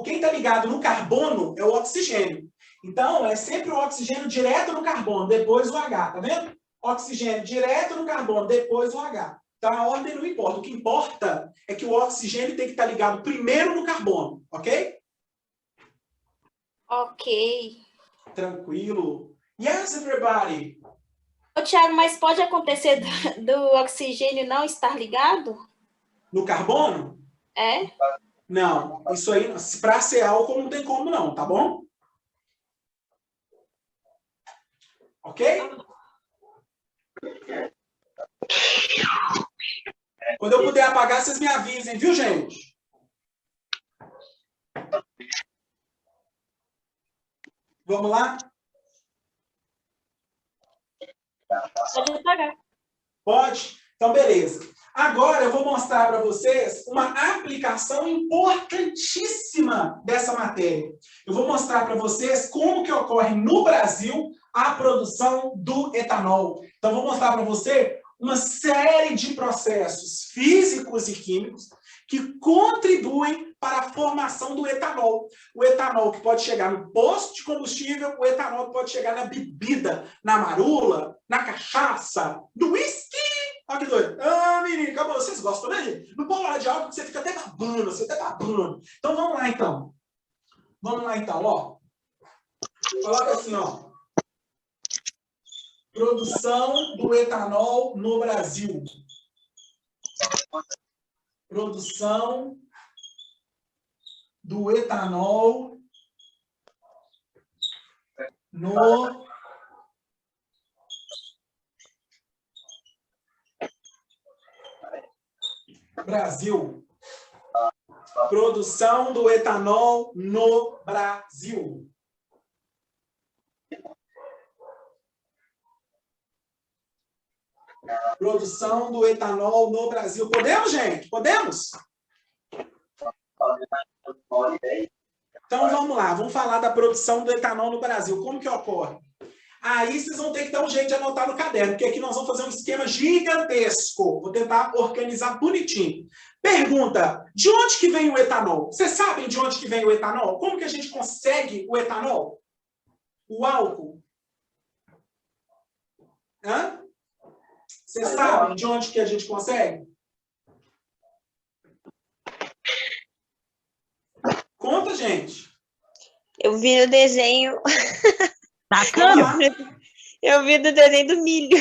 quem está ligado no carbono é o oxigênio. Então, é sempre o oxigênio direto no carbono, depois o H, tá vendo? Oxigênio direto no carbono, depois o H. Então, a ordem não importa. O que importa é que o oxigênio tem que estar ligado primeiro no carbono, ok? Ok. Tranquilo. Yes, everybody. Ô, Thiago, mas pode acontecer do oxigênio não estar ligado? No carbono? É? Não. Isso aí, para ser álcool, não tem como não, tá bom? Ok? Quando eu puder apagar, vocês me avisem, viu, gente? Vamos lá? Pode apagar. Pode? Então, beleza. Agora eu vou mostrar para vocês uma aplicação importantíssima dessa matéria. Eu vou mostrar para vocês como que ocorre no Brasil a produção do etanol. Então, vou mostrar para você uma série de processos físicos e químicos que contribuem para a formação do etanol. O etanol que pode chegar no posto de combustível, o etanol que pode chegar na bebida, na marula, na cachaça, no uísque. Olha que doido. Ah, menino, acabou. Vocês gostam, né, gente? No polar de álcool você fica até babando, você até babando. Então, vamos lá, então. Vamos lá, então, ó. Coloca assim, ó. Produção do etanol no Brasil. Produção do etanol no Brasil. Produção do etanol no Brasil. Produção do etanol no Brasil. Podemos, gente? Podemos? Então, vamos lá. Vamos falar da produção do etanol no Brasil. Como que ocorre? Aí vocês vão ter que dar um jeito de anotar no caderno, porque aqui nós vamos fazer um esquema gigantesco. Vou tentar organizar bonitinho. Pergunta, de onde que vem o etanol? Vocês sabem de onde que vem o etanol? Como que a gente consegue o etanol? O álcool? Hã? Vocês sabem de onde que a gente consegue? Conta, gente. Eu vi no desenho. Bacana. Eu vi no desenho do milho.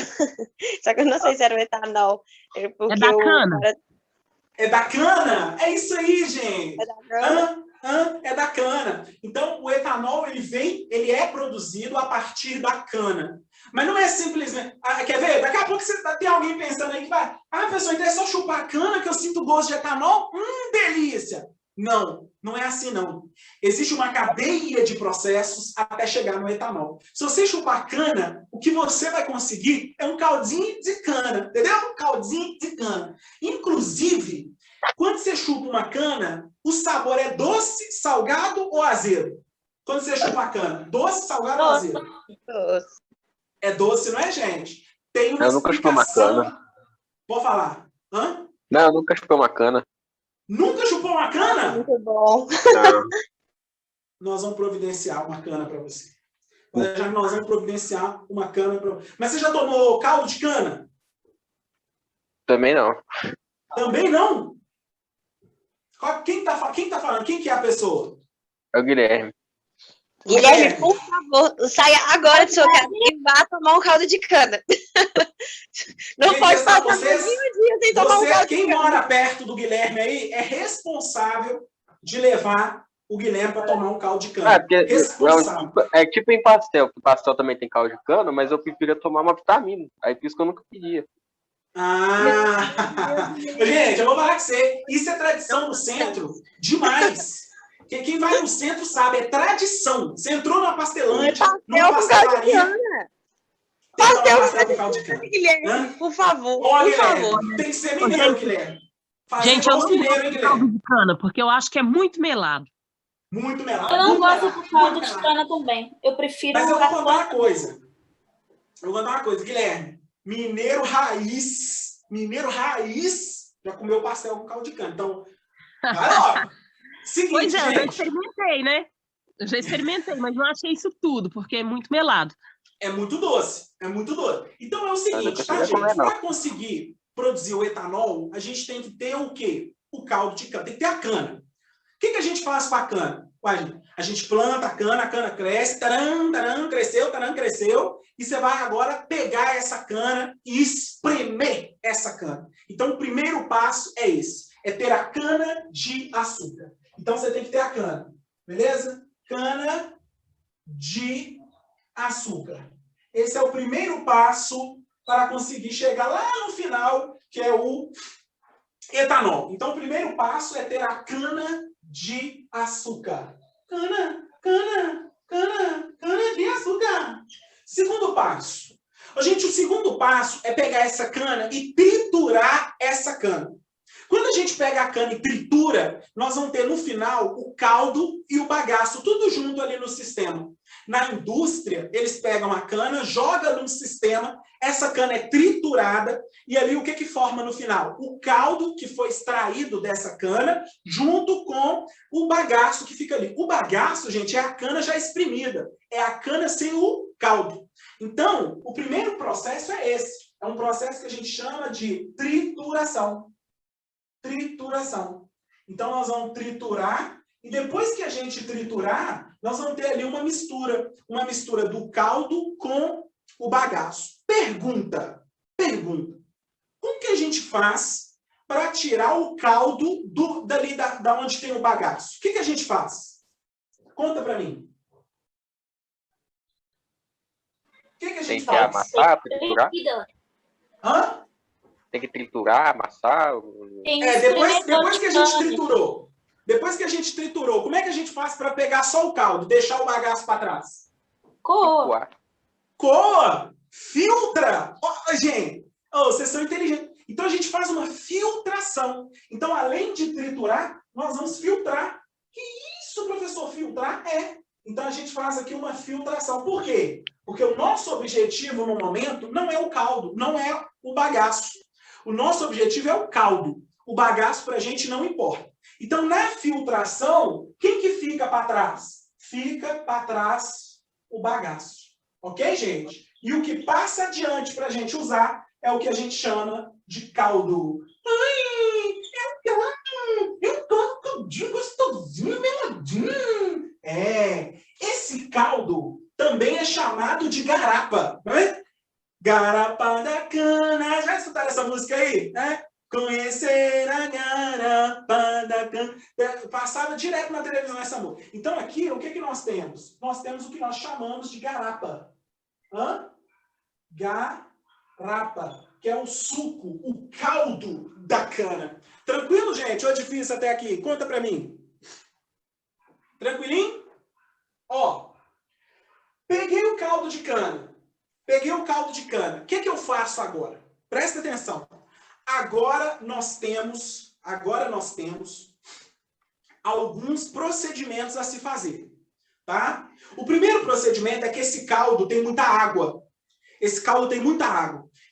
Só que eu não sei se era o etanol. É da cana. É da cana? É isso aí, gente. É da cana. É da cana. Então, o etanol, ele é produzido a partir da cana. Mas não é simplesmente... quer ver? Daqui a pouco tem alguém pensando aí que vai... Pessoal, então é só chupar a cana que eu sinto gosto de etanol? Delícia! Não, não é assim, não. Existe uma cadeia de processos até chegar no etanol. Se você chupar cana, o que você vai conseguir é um caldinho de cana, entendeu? Um caldinho de cana. Inclusive, quando você chupa uma cana, o sabor é doce, salgado ou azedo? Quando você chupa a cana, doce, salgado ou azedo? Doce. É doce, não é, gente? Tem uma Eu nunca chupei uma cana. Pode falar. Hã? Não, eu nunca chupei uma cana. Nunca chupou uma cana? Muito bom. Não. Nós vamos providenciar uma cana para você. Nós vamos providenciar uma cana para você. Mas você já tomou caldo de cana? Também não. Também não? Quem tá falando? Quem que é a pessoa? É o Guilherme. Guilherme, por favor, saia agora de sua casa e vá tomar um caldo de cana. Não Quem pode passar vocês, um dia sem tomar um caldo de quem cana. mora perto do Guilherme aí é responsável de levar o Guilherme para tomar um caldo de cana. Porque Responsável. é tipo em pastel, que pastel também tem caldo de cana, mas eu preferia tomar uma vitamina. Aí por isso que eu nunca pedia. Gente, eu vou falar com você. Isso é tradição no centro demais. Porque quem vai no centro sabe, é tradição. Você entrou numa pastelante, numa pastelaria. Pastel com caldo de cana. Guilherme, por favor, Ó, por Guilherme, favor. tem que ser mineiro, Guilherme. Gente, eu não mineiro, gosto hein, de caldo Guilherme? de cana, porque eu acho que é muito melado. Muito melado. Eu não muito gosto melado, do caldo muito de melado. cana também. Eu prefiro... Mas eu vou contar uma coisa. Guilherme. Mineiro raiz Já comeu pastel com caldo de cana. Então, vai logo. Seguinte, Pois é, eu já gente. experimentei, né? Eu já experimentei, mas não achei isso tudo, porque é muito melado. É muito doce. É muito doce. Então, é o Eu seguinte, não tá, conseguia gente? comer, não. Para conseguir produzir o etanol, a gente tem que ter o quê? O caldo de cana. Tem que ter a cana. O que a gente faz com a cana? Ué, a gente planta a cana cresce, taran, taran, cresceu, e você vai agora pegar essa cana e espremer essa cana. Então, o primeiro passo é esse, é ter a cana de açúcar. Então, você tem que ter a cana, beleza? Cana de açúcar. Esse é o primeiro passo para conseguir chegar lá no final, que é o etanol. Então, o primeiro passo é ter a cana de açúcar. Cana de açúcar. Segundo passo. Gente, o segundo passo é pegar essa cana e triturar essa cana. Quando a gente pega a cana e tritura, nós vamos ter no final o caldo e o bagaço, tudo junto ali no sistema. Na indústria, eles pegam a cana, jogam num sistema, essa cana é triturada, e ali o que forma no final? O caldo que foi extraído dessa cana, junto com o bagaço que fica ali. O bagaço, gente, é a cana já espremida, é a cana sem o caldo. Então, o primeiro processo é esse. É um processo que a gente chama de trituração. Trituração. Então, nós vamos triturar, e depois que a gente triturar, nós vamos ter ali uma mistura do caldo com o bagaço. Pergunta. Como que a gente faz para tirar o caldo dali da onde tem o bagaço? O que a gente faz? Conta para mim. O que a gente Tem que faz? amassar, triturar? Hã? Tem que triturar, amassar? Depois que a gente triturou. Depois que a gente triturou, como é que a gente faz para pegar só o caldo, deixar o bagaço para trás? Coa. Coa! Filtra! Oh, gente, vocês são inteligentes. Então, a gente faz uma filtração. Então, além de triturar, nós vamos filtrar. Que isso, professor, filtrar? Então, a gente faz aqui uma filtração. Por quê? Porque o nosso objetivo, no momento, não é o caldo, não é o bagaço. O nosso objetivo é o caldo. O bagaço, para a gente, não importa. Então, na filtração, quem que fica para trás? Fica para trás o bagaço. Ok, gente? E o que passa adiante para a gente usar é o que a gente chama de caldo. Eu tô caldinho gostosinho, meladinho. Esse caldo também é chamado de garapa. Não é? Garapa da cana. Já escutaram essa música aí? Conhecer a garapa da cana. Passava direto na televisão essa música. Então, aqui, o que nós temos? Nós temos o que nós chamamos de garapa. Garapa, que é o suco, o caldo da cana. Tranquilo, gente? Ou é difícil até aqui? Conta pra mim. Tranquilinho? Peguei o caldo de cana. O que eu faço agora? Presta atenção. Agora nós temos alguns procedimentos a se fazer. Tá? O primeiro procedimento é que esse caldo tem muita água.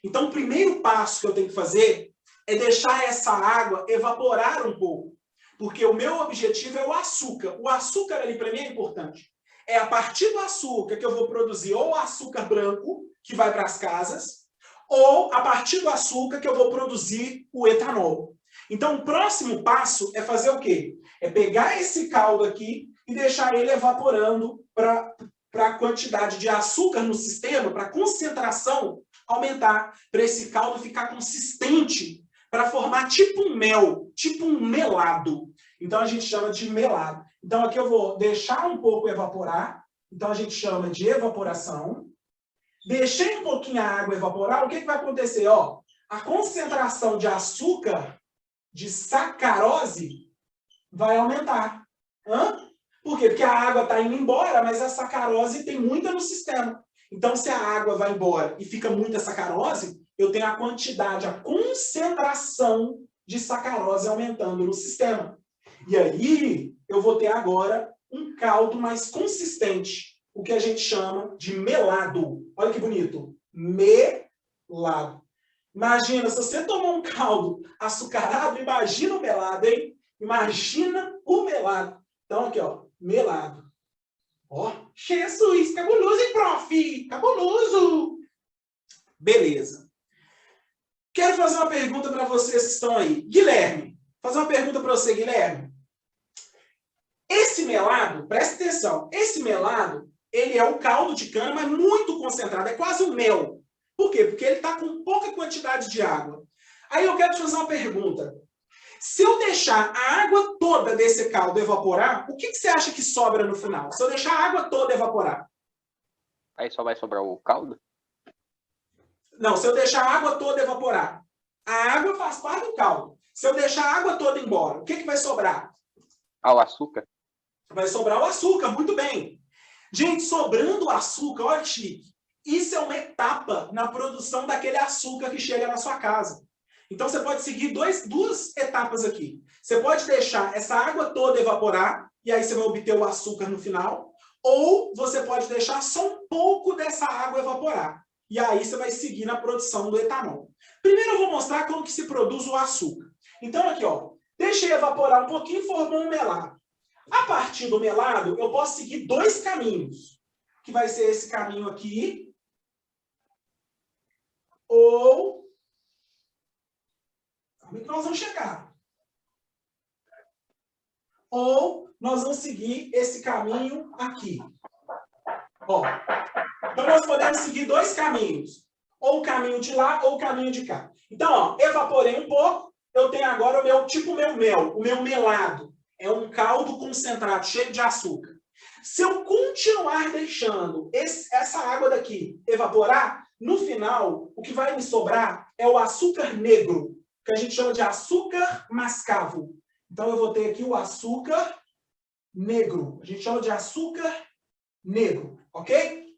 Então, o primeiro passo que eu tenho que fazer é deixar essa água evaporar um pouco. Porque o meu objetivo é o açúcar. O açúcar ali, para mim, é importante. É a partir do açúcar que eu vou produzir ou o açúcar branco, que vai para as casas, ou a partir do açúcar que eu vou produzir o etanol. Então, o próximo passo é fazer o quê? É pegar esse caldo aqui e deixar ele evaporando para a quantidade de açúcar no sistema, para a concentração aumentar, para esse caldo ficar consistente, para formar tipo um mel, tipo um melado. Então, a gente chama de melado. Então, aqui eu vou deixar um pouco evaporar. Então, a gente chama de evaporação. Deixei um pouquinho a água evaporar, o que vai acontecer? A concentração de açúcar, de sacarose, vai aumentar. Por quê? Porque a água está indo embora, mas a sacarose tem muita no sistema. Então, se a água vai embora e fica muita sacarose, eu tenho a quantidade, a concentração de sacarose aumentando no sistema. E aí, eu vou ter agora um caldo mais consistente, o que a gente chama de melado. Olha que bonito. Melado. Imagina, se você tomar um caldo açucarado, imagina o melado, hein? Imagina o melado. Então, aqui, ó, melado. Ó, Jesus, cabuloso, hein, prof? Cabuloso! Beleza. Quero fazer uma pergunta para vocês que estão aí. Guilherme, fazer uma pergunta para você, Guilherme. Esse melado, presta atenção, esse melado, ele é um caldo de cana, mas muito concentrado, é quase um mel. Por quê? Porque ele está com pouca quantidade de água. Aí eu quero te fazer uma pergunta. Se eu deixar a água toda desse caldo evaporar, o que você acha que sobra no final? Se eu deixar a água toda evaporar? Aí só vai sobrar o caldo? Não, se eu deixar a água toda evaporar. A água faz parte do caldo. Se eu deixar a água toda embora, o que vai sobrar? Ah, o açúcar? Vai sobrar o açúcar, muito bem. Gente, sobrando o açúcar, olha que chique. Isso é uma etapa na produção daquele açúcar que chega na sua casa. Então, você pode seguir duas etapas aqui. Você pode deixar essa água toda evaporar, e aí você vai obter o açúcar no final. Ou você pode deixar só um pouco dessa água evaporar. E aí você vai seguir na produção do etanol. Primeiro eu vou mostrar como que se produz o açúcar. Então, aqui, ó, deixei evaporar um pouquinho e formou um melado. A partir do melado, eu posso seguir dois caminhos. Que vai ser esse caminho aqui. Ou... Como é que nós vamos chegar? Ou nós vamos seguir esse caminho aqui. Ó, então nós podemos seguir dois caminhos. Ou o caminho de lá, ou o caminho de cá. Então, ó, evaporei um pouco, eu tenho agora o meu, tipo o meu mel, o meu melado. É um caldo concentrado, cheio de açúcar. Se eu continuar deixando essa água daqui evaporar, no final, o que vai me sobrar é o açúcar negro, que a gente chama de açúcar mascavo. Então, eu vou ter aqui o açúcar negro. A gente chama de açúcar negro, ok?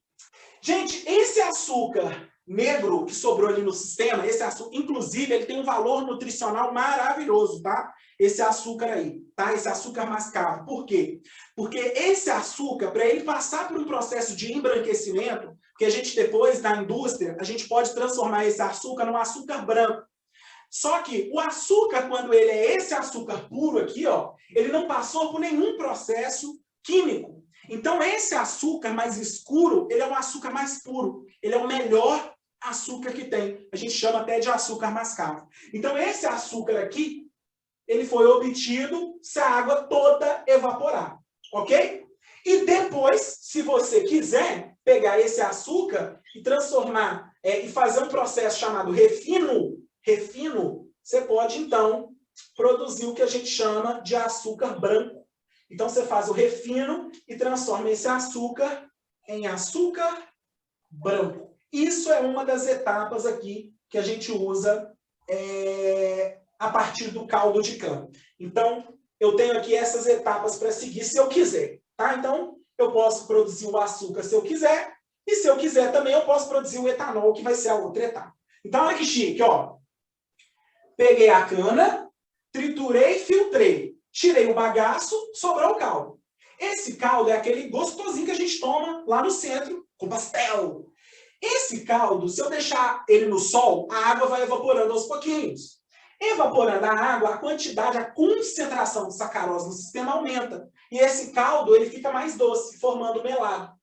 Gente, esse açúcar negro que sobrou ali no sistema, esse açúcar, inclusive, ele tem um valor nutricional maravilhoso, tá? Esse açúcar aí, tá? Esse açúcar mascavo. Por quê? Porque esse açúcar, para ele passar por um processo de embranquecimento, que a gente depois, na indústria, a gente pode transformar esse açúcar num açúcar branco. Só que o açúcar, quando ele é esse açúcar puro aqui, ó, ele não passou por nenhum processo químico. Então, esse açúcar mais escuro, ele é um açúcar mais puro. Ele é o melhor açúcar que tem. A gente chama até de açúcar mascavo. Então, esse açúcar aqui, ele foi obtido se a água toda evaporar. Ok? E depois, se você quiser pegar esse açúcar e transformar, e fazer um processo chamado refino, você pode, então, produzir o que a gente chama de açúcar branco. Então, você faz o refino e transforma esse açúcar em açúcar branco. Isso é uma das etapas aqui que a gente usa a partir do caldo de cana. Então, eu tenho aqui essas etapas para seguir se eu quiser. Tá? Então, eu posso produzir o açúcar se eu quiser, e se eu quiser também eu posso produzir o etanol, que vai ser a outra etapa. Então, olha que chique, ó. Peguei a cana, triturei, filtrei. Tirei o bagaço, sobrou o caldo. Esse caldo é aquele gostosinho que a gente toma lá no centro, com pastel. Esse caldo, se eu deixar ele no sol, a água vai evaporando aos pouquinhos. Evaporando a água, a quantidade, a concentração de sacarose no sistema aumenta. E esse caldo ele fica mais doce, formando melado.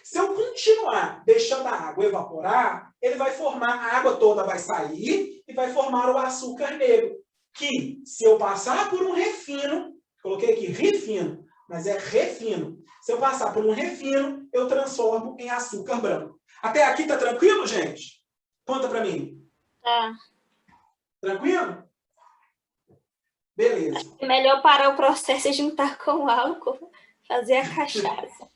Se eu continuar deixando a água evaporar, ele vai formar, a água toda vai sair e vai formar o açúcar negro. Que, se eu passar por um refino, coloquei aqui refino, mas é refino. Se eu passar por um refino, eu transformo em açúcar branco. Até aqui tá tranquilo, gente? Conta para mim. Tá. Tranquilo? Beleza. É melhor parar o processo e juntar com álcool, fazer a cachaça.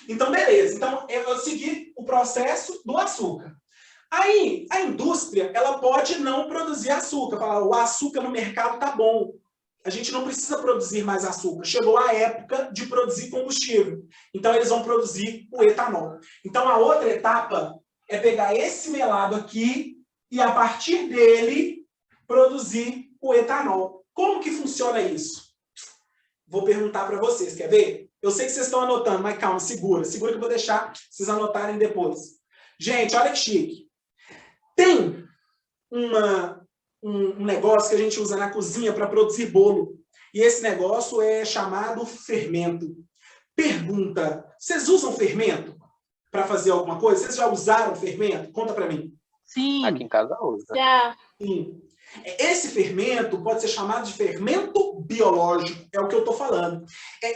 Então, beleza. Então, eu segui o processo do açúcar. Aí, a indústria, ela pode não produzir açúcar. Falar, o açúcar no mercado tá bom. A gente não precisa produzir mais açúcar. Chegou a época de produzir combustível. Então, eles vão produzir o etanol. Então, a outra etapa é pegar esse melado aqui e, a partir dele, produzir o etanol. Como que funciona isso? Vou perguntar para vocês. Quer ver? Eu sei que vocês estão anotando, mas calma, segura. Segura que eu vou deixar vocês anotarem depois. Gente, olha que chique. Tem um negócio que a gente usa na cozinha para produzir bolo. E esse negócio é chamado fermento. Pergunta, vocês usam fermento para fazer alguma coisa? Vocês já usaram fermento? Conta para mim. Sim. Aqui em casa usa. Já. Sim. Esse fermento pode ser chamado de fermento biológico, é o que eu estou falando.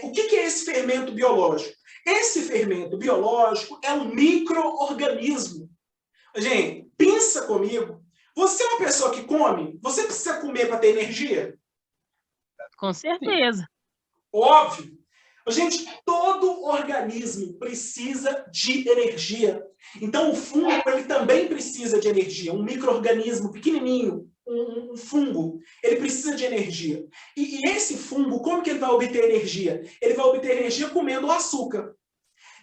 O que é esse fermento biológico? Esse fermento biológico é um micro-organismo. Gente, pensa comigo. Você é uma pessoa que come? Você precisa comer para ter energia? Com certeza. Óbvio. Gente, todo organismo precisa de energia. Então, o fungo ele também precisa de energia. Um micro-organismo pequenininho, um fungo, ele precisa de energia. E esse fungo, como que ele vai obter energia? Ele vai obter energia comendo açúcar.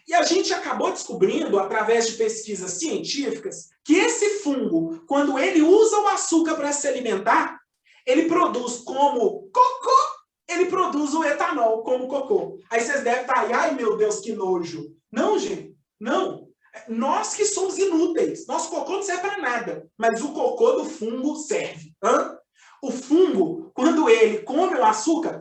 E a gente acabou descobrindo, através de pesquisas científicas, que esse fungo, quando ele usa o açúcar para se alimentar, ele produz como cocô, ele produz o etanol como cocô. Aí vocês devem estar aí, ai meu Deus, que nojo. Não, gente, não. Nós que somos inúteis. Nosso cocô não serve para nada. Mas o cocô do fungo serve. O fungo, quando ele come o açúcar,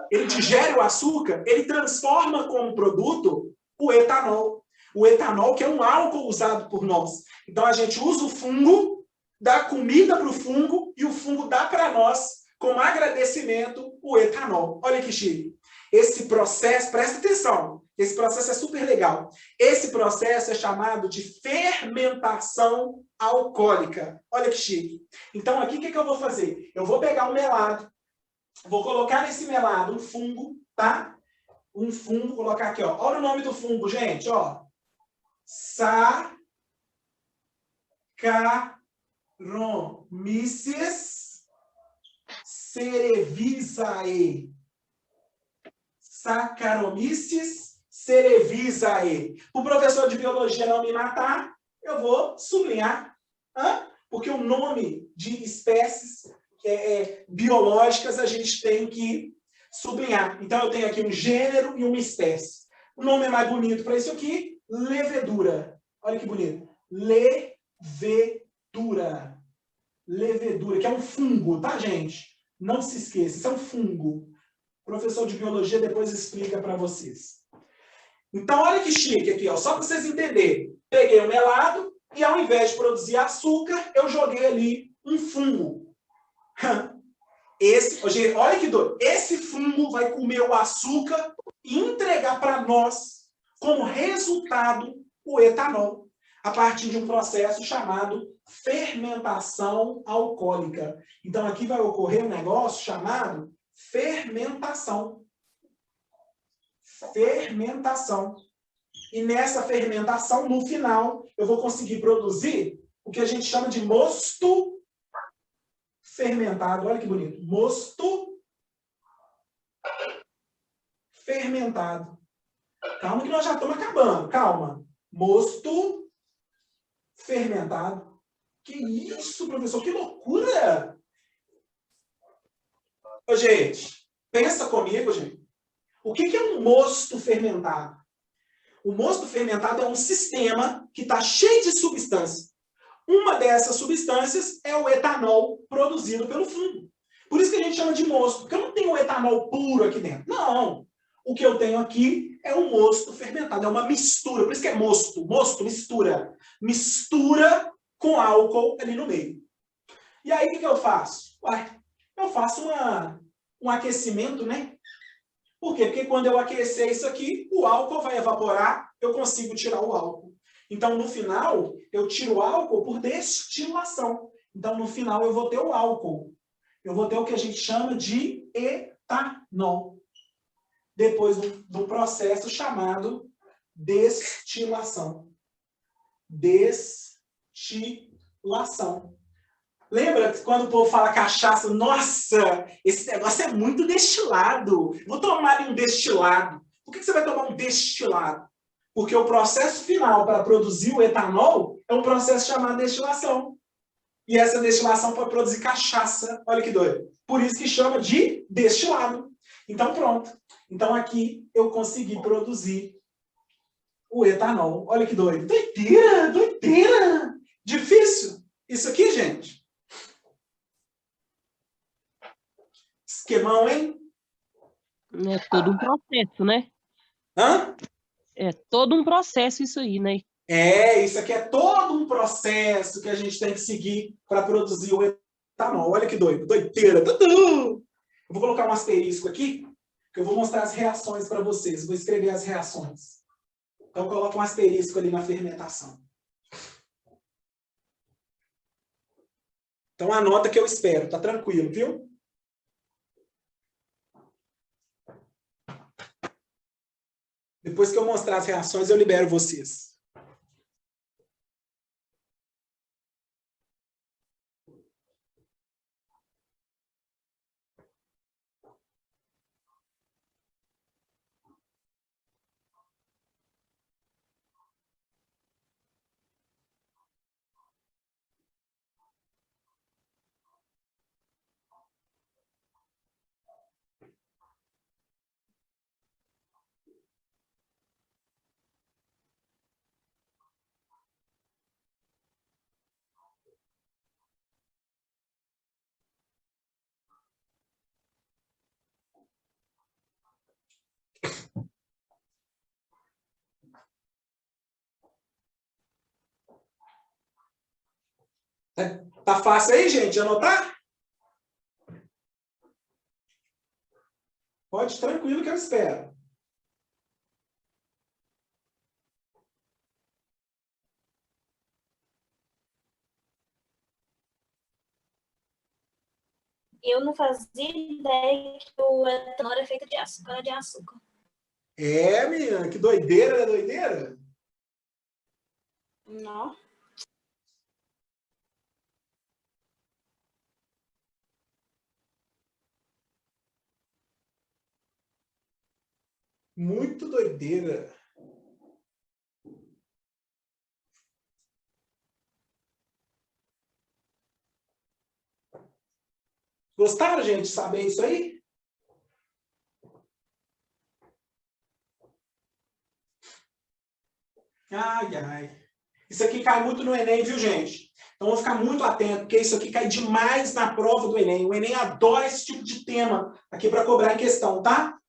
ele digere o açúcar, ele transforma como produto o etanol. O etanol que é um álcool usado por nós. Então a gente usa o fungo, dá comida para o fungo e o fungo dá para nós, como agradecimento, o etanol. Olha que chique. Esse processo, presta atenção, esse processo é super legal. Esse processo é chamado de fermentação alcoólica. Olha que chique. Então aqui o que eu vou fazer? Eu vou pegar um melado, vou colocar nesse melado um fungo, tá? Um fungo, colocar aqui, ó. Olha o nome do fungo, gente, ó. Saccharomyces cerevisiae. Saccharomyces cerevisiae. O professor de biologia não me matar, eu vou sublinhar. Porque o nome de espécies biológicas a gente tem que sublinhar. Então, eu tenho aqui um gênero e uma espécie. O nome é mais bonito para isso aqui, levedura. Olha que bonito. Levedura. Levedura, que é um fungo, tá, gente? Não se esqueça, isso é um fungo. O professor de biologia depois explica para vocês. Então, olha que chique aqui, ó, só para vocês entenderem. Peguei o melado e, ao invés de produzir açúcar, eu joguei ali um fungo. Olha que doido. Esse fungo vai comer o açúcar e entregar para nós, como resultado, o etanol, a partir de um processo chamado fermentação alcoólica. Então, aqui vai ocorrer um negócio chamado fermentação. Fermentação. E nessa fermentação, no final, eu vou conseguir produzir o que a gente chama de mosto fermentado. Olha que bonito. Mosto fermentado. Calma que nós já estamos acabando. Calma. Mosto fermentado. Que isso, professor? Que loucura! Ô, gente, pensa comigo, gente. O que é um mosto fermentado? O mosto fermentado é um sistema que está cheio de substâncias. Uma dessas substâncias é o etanol produzido pelo fungo. Por isso que a gente chama de mosto, porque eu não tenho o etanol puro aqui dentro. Não. O que eu tenho aqui é um mosto fermentado, é uma mistura. Por isso que é mosto. Mosto, mistura. Mistura com álcool ali no meio. E aí, o que eu faço? Eu faço um aquecimento, né? Por quê? Porque quando eu aquecer isso aqui, o álcool vai evaporar, eu consigo tirar o álcool. Então, no final, eu tiro o álcool por destilação. Então, no final, eu vou ter o álcool. Eu vou ter o que a gente chama de etanol. Depois do processo chamado destilação. Destilação. Lembra quando o povo fala cachaça? Nossa, esse negócio é muito destilado. Vou tomar um destilado. Por que você vai tomar um destilado? Porque o processo final para produzir o etanol é um processo chamado destilação. E essa destilação pode produzir cachaça. Olha que doido. Por isso que chama de destilado. Então, pronto. Então, aqui eu consegui produzir o etanol. Olha que doido. Doideira, doideira. Difícil? Isso aqui, gente. Esquemão, hein? É todo um processo, né? Hã? É todo um processo isso aí, né? Isso aqui é todo um processo que a gente tem que seguir para produzir o etanol. Olha que doido, doideira. Tudo. Eu vou colocar um asterisco aqui, que eu vou mostrar as reações para vocês. Vou escrever as reações. Então, coloca um asterisco ali na fermentação. Então, anota que eu espero. Tá tranquilo, viu? Depois que eu mostrar as reações, eu libero vocês. Tá fácil aí, gente, anotar? Pode, tranquilo que eu espero. Eu não fazia ideia que o etanol é feito de açúcar. Menina, que doideira, né? Doideira? Não. Muito doideira. Gostaram, gente, de saber isso aí? Ai, ai. Isso aqui cai muito no Enem, viu, gente? Então, vou ficar muito atento, porque isso aqui cai demais na prova do Enem. O Enem adora esse tipo de tema aqui para cobrar em questão, tá?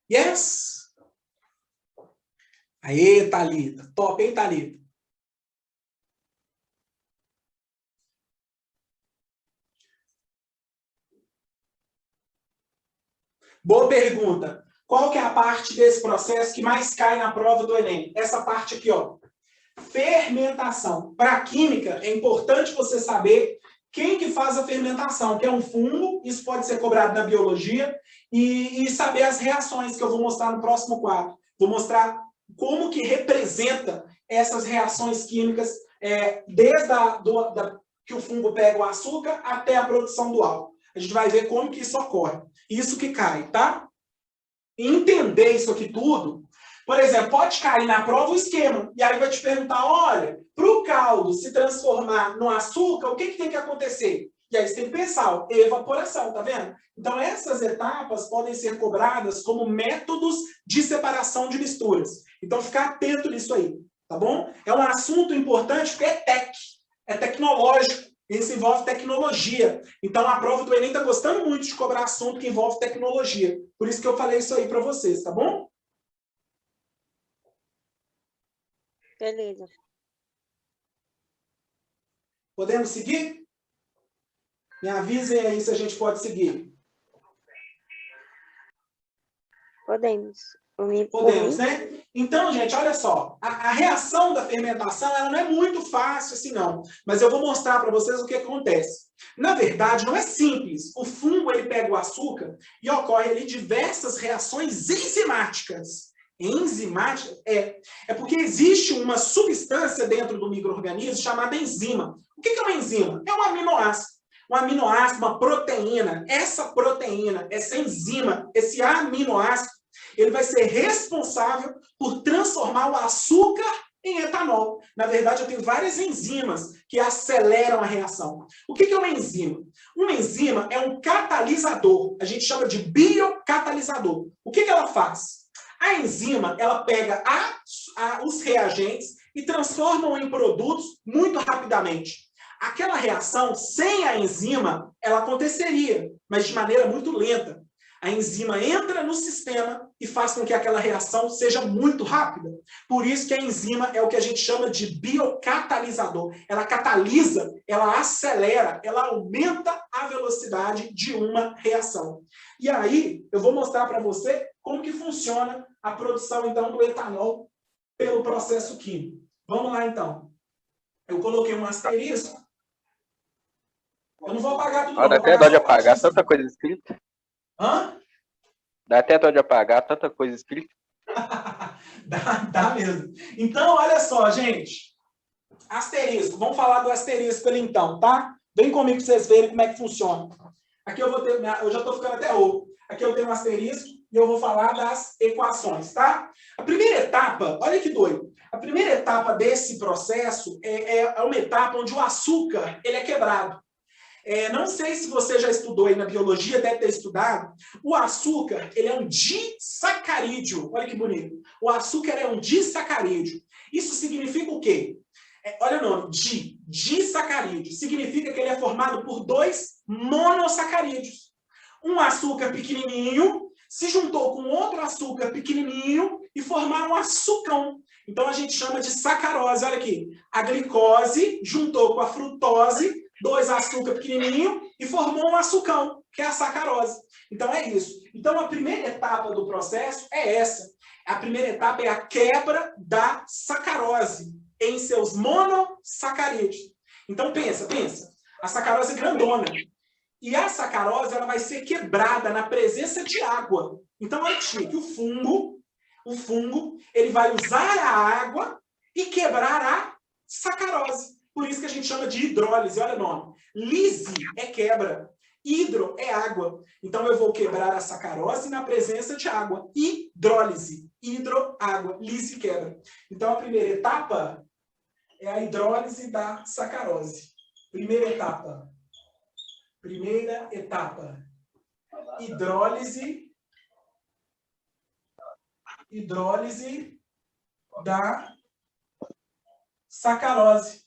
Yes? Aê, Thalita. Top, hein, Thalita? Boa pergunta. Qual que é a parte desse processo que mais cai na prova do Enem? Essa parte aqui, ó. Fermentação. Para a química, é importante você saber quem que faz a fermentação, que é um fungo, isso pode ser cobrado na biologia, e saber as reações que eu vou mostrar no próximo quadro. Vou mostrar como que representa essas reações químicas, desde que o fungo pega o açúcar até a produção do álcool. A gente vai ver como que isso ocorre. Isso que cai, tá? Entender isso aqui tudo, por exemplo, pode cair na prova o esquema, e aí vai te perguntar, olha, para o caldo se transformar no açúcar, o que tem que acontecer? E aí você tem que pensar, ó, evaporação, tá vendo? Então essas etapas podem ser cobradas como métodos de separação de misturas. Então ficar atento nisso aí, tá bom? É um assunto importante porque é tecnológico, isso envolve tecnologia. Então a prova do Enem está gostando muito de cobrar assunto que envolve tecnologia. Por isso que eu falei isso aí para vocês, tá bom? Beleza. Podemos seguir? Me avisem aí se a gente pode seguir. Podemos. Podemos, né? Então, gente, olha só. A reação da fermentação, ela não é muito fácil assim, não. Mas eu vou mostrar para vocês o que acontece. Na verdade, não é simples. O fungo, ele pega o açúcar e ocorre ali diversas reações enzimáticas. Enzimática é porque existe uma substância dentro do micro-organismo chamada enzima. O que é uma enzima? É um aminoácido. Um aminoácido, uma proteína. Essa proteína, essa enzima, esse aminoácido, ele vai ser responsável por transformar o açúcar em etanol. Na verdade, eu tenho várias enzimas que aceleram a reação. O que é uma enzima? Uma enzima é um catalisador. A gente chama de biocatalisador. O que ela faz? A enzima, ela pega os reagentes e transforma em produtos muito rapidamente. Aquela reação, sem a enzima, ela aconteceria, mas de maneira muito lenta. A enzima entra no sistema e faz com que aquela reação seja muito rápida. Por isso que a enzima é o que a gente chama de biocatalisador. Ela catalisa, ela acelera, ela aumenta a velocidade de uma reação. E aí, eu vou mostrar para você como que funciona a produção, então, do etanol pelo processo químico. Vamos lá, então. Eu coloquei um asterisco. Eu não vou apagar tudo. Dá até dó de apagar tanta coisa escrita. Hã? Dá até dó de apagar tanta coisa escrita. dá mesmo. Então, olha só, gente. Asterisco. Vamos falar do asterisco ali, então, tá? Vem comigo para vocês verem como é que funciona. Aqui eu vou ter... Eu já estou ficando até rouco. Aqui eu tenho um asterisco e eu vou falar das equações, tá? A primeira etapa, olha que doido. A primeira etapa desse processo é uma etapa onde o açúcar ele é quebrado. Não sei se você já estudou aí na biologia, deve ter estudado. O açúcar, ele é um disacarídeo. Olha que bonito. O açúcar é um disacarídeo. Isso significa o quê? Olha o nome, disacarídeo. Significa que ele é formado por 2 monossacarídeos. Um açúcar pequenininho se juntou com outro açúcar pequenininho e formaram um açucão. Então, a gente chama de sacarose. Olha aqui. A glicose juntou com a frutose, 2 açúcar pequenininho e formou um açucão, que é a sacarose. Então, é isso. Então, a primeira etapa do processo é essa. A primeira etapa é a quebra da sacarose em seus monossacarídeos. Então, pensa. A sacarose é grandona. E a sacarose ela vai ser quebrada na presença de água. Então, olha que chique. O fungo ele vai usar a água e quebrar a sacarose. Por isso que a gente chama de hidrólise. Olha o nome. Lise é quebra. Hidro é água. Então, eu vou quebrar a sacarose na presença de água. Hidrólise. Hidro, água. Lise, quebra. Então, a primeira etapa é a hidrólise da sacarose. Primeira etapa. Hidrólise da sacarose.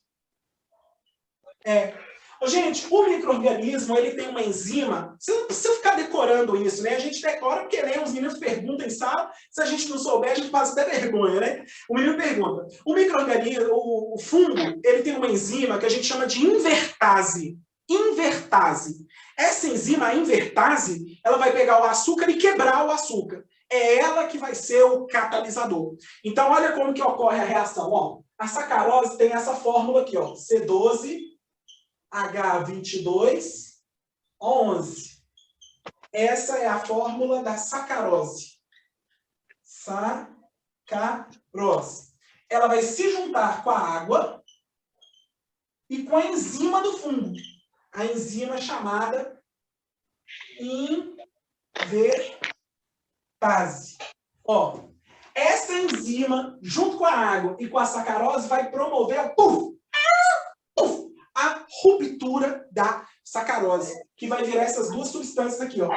Gente, o micro-organismo, ele tem uma enzima, você não precisa ficar decorando isso, né? A gente decora porque, né, os meninos perguntam em sala, se a gente não souber, a gente passa até vergonha, né? O menino pergunta, o micro-organismo, o fungo, ele tem uma enzima que a gente chama de invertase. Invertase. Essa enzima, a invertase, ela vai pegar o açúcar e quebrar o açúcar. É ela que vai ser o catalisador. Então, olha como que ocorre a reação. Ó, a sacarose tem essa fórmula aqui, ó, C12H2211. Essa é a fórmula da sacarose. Sacarose. Ela vai se juntar com a água e com a enzima do fungo. A enzima chamada invertase. Ó, essa enzima, junto com a água e com a sacarose, vai promover a ruptura da sacarose, que vai virar essas 2 substâncias aqui, ó.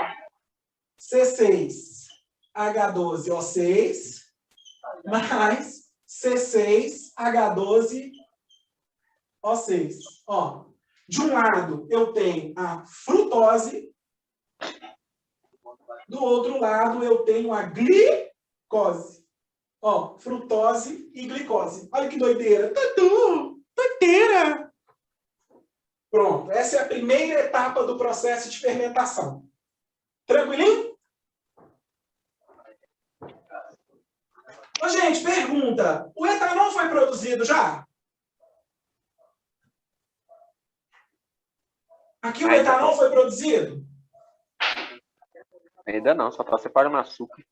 C6H12O6 mais C6H12O6. Ó, de um lado, eu tenho a frutose, do outro lado, eu tenho a glicose. Ó, frutose e glicose. Olha que doideira. Doideira! Pronto, essa é a primeira etapa do processo de fermentação. Tranquilinho? Ô, gente, pergunta. O etanol foi produzido já? Aqui o etanol foi produzido? Ainda não, só está separando açúcar.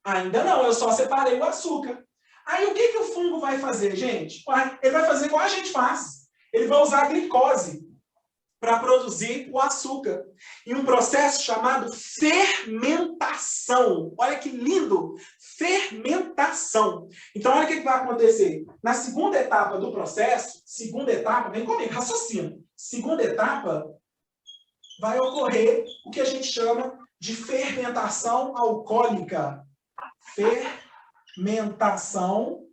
Ainda não, eu só separei o açúcar. Aí o que o fungo vai fazer, gente? Ele vai fazer igual a gente faz. Ele vai usar a glicose para produzir o açúcar. Em um processo chamado fermentação. Olha que lindo! Fermentação. Então, olha o que vai acontecer. Na segunda etapa do processo, vem comigo, raciocina. Segunda etapa, vai ocorrer o que a gente chama de fermentação alcoólica. Fermentação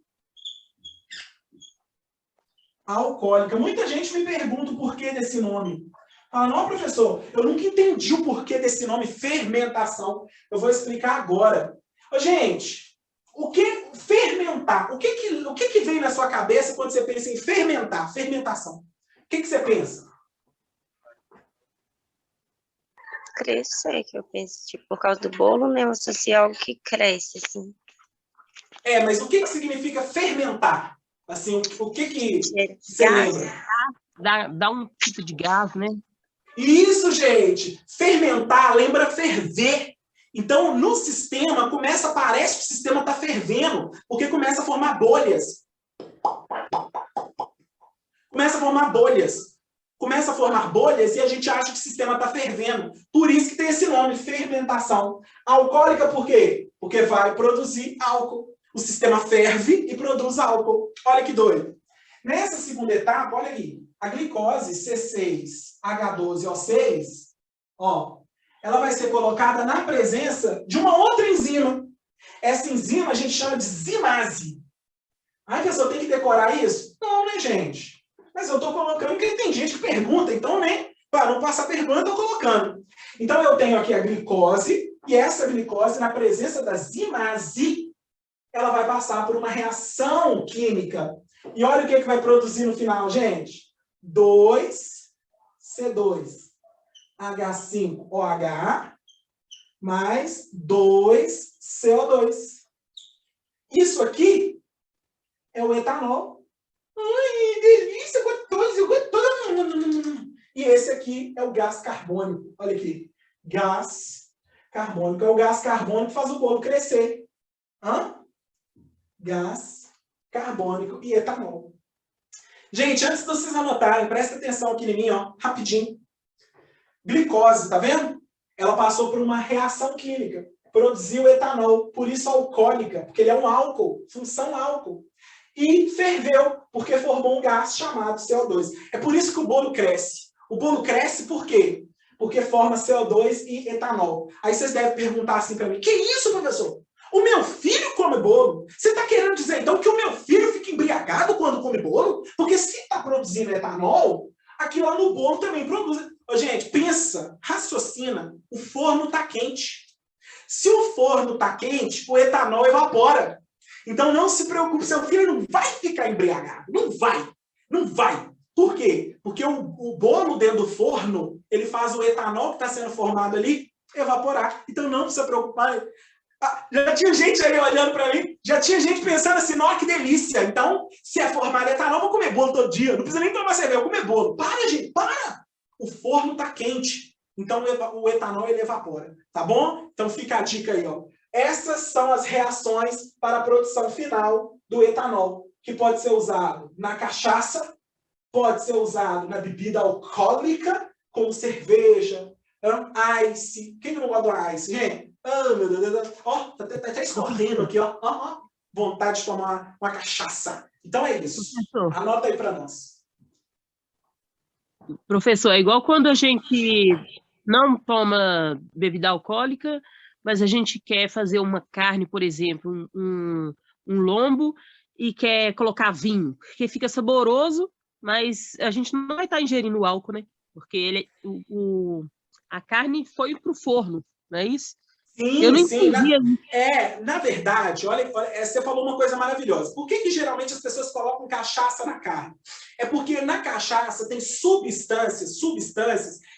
alcoólica. Muita gente me pergunta o porquê desse nome. Fala, não, professor, eu nunca entendi o porquê desse nome fermentação. Eu vou explicar agora. Ô, gente, o que fermentar? O que vem na sua cabeça quando você pensa em fermentar? Fermentação. O que você pensa? Crescer, que eu penso, tipo, por causa do bolo, né? Eu associo algo que cresce, assim. Mas o que significa fermentar? Assim, o que você Gás. lembra? Dá um tipo de gás, né? Isso, gente! Fermentar lembra ferver. Então, no sistema, parece que o sistema está fervendo, porque começa a formar bolhas. Começa a formar bolhas e a gente acha que o sistema está fervendo. Por isso que tem esse nome, fermentação. Alcoólica por quê? Porque vai produzir álcool. O sistema ferve e produz álcool. Olha que doido. Nessa segunda etapa, olha aqui. A glicose C6H12O6, ela vai ser colocada na presença de uma outra enzima. Essa enzima a gente chama de zimase. Ai, pessoal, tem que decorar isso? Não, né, gente? Mas eu estou colocando porque tem gente que pergunta, então, né? Para não passar pergunta, eu estou colocando. Então, eu tenho aqui a glicose, e essa glicose, na presença da zimase, ela vai passar por uma reação química. E olha o que vai produzir no final, gente. 2C2H5OH mais 2CO2. Isso aqui é o etanol. Ai, delícia, gostoso. E esse aqui é o gás carbônico. Olha aqui. Gás carbônico. É o gás carbônico que faz o bolo crescer. Gás carbônico e etanol. Gente, antes de vocês anotarem, presta atenção aqui em mim, rapidinho. Glicose, tá vendo? Ela passou por uma reação química, produziu etanol, por isso alcoólica, porque ele é um álcool, função álcool. E ferveu, porque formou um gás chamado CO2. É por isso que o bolo cresce. O bolo cresce por quê? Porque forma CO2 e etanol. Aí vocês devem perguntar assim para mim, que isso, professor? O meu filho come bolo? Você está querendo dizer, então, que o meu filho fica embriagado quando come bolo? Porque se está produzindo etanol, aqui lá no bolo também produz. Ô, gente, pensa, raciocina, o forno está quente. Se o forno está quente, o etanol evapora. Então, não se preocupe, seu filho não vai ficar embriagado. Não vai. Não vai. Por quê? Porque o bolo dentro do forno, ele faz o etanol que está sendo formado ali evaporar. Então, não precisa preocupar. Já tinha gente aí olhando para mim, já tinha gente pensando assim, nossa, que delícia. Então, se é formado etanol, eu vou comer bolo todo dia. Não precisa nem tomar cerveja, eu vou comer bolo. Para, gente, para! O forno está quente. Então, o etanol, ele evapora. Tá bom? Então, fica a dica aí, Essas são as reações para a produção final do etanol, que pode ser usado na cachaça, pode ser usado na bebida alcoólica, como cerveja, ice. Quem não gosta do ice, gente? Meu Deus. Tá até escorrendo aqui, vontade de tomar uma cachaça. Então é isso. Professor. Anota aí para nós. Professor, é igual quando a gente não toma bebida alcoólica, mas a gente quer fazer uma carne, por exemplo, um lombo, e quer colocar vinho, porque fica saboroso, mas a gente não vai estar ingerindo álcool, né? Porque a carne foi para o forno, não é isso? Sim, eu não sim. entendia. Na verdade, olha, você falou uma coisa maravilhosa. Por que geralmente as pessoas colocam cachaça na carne? É porque na cachaça tem substâncias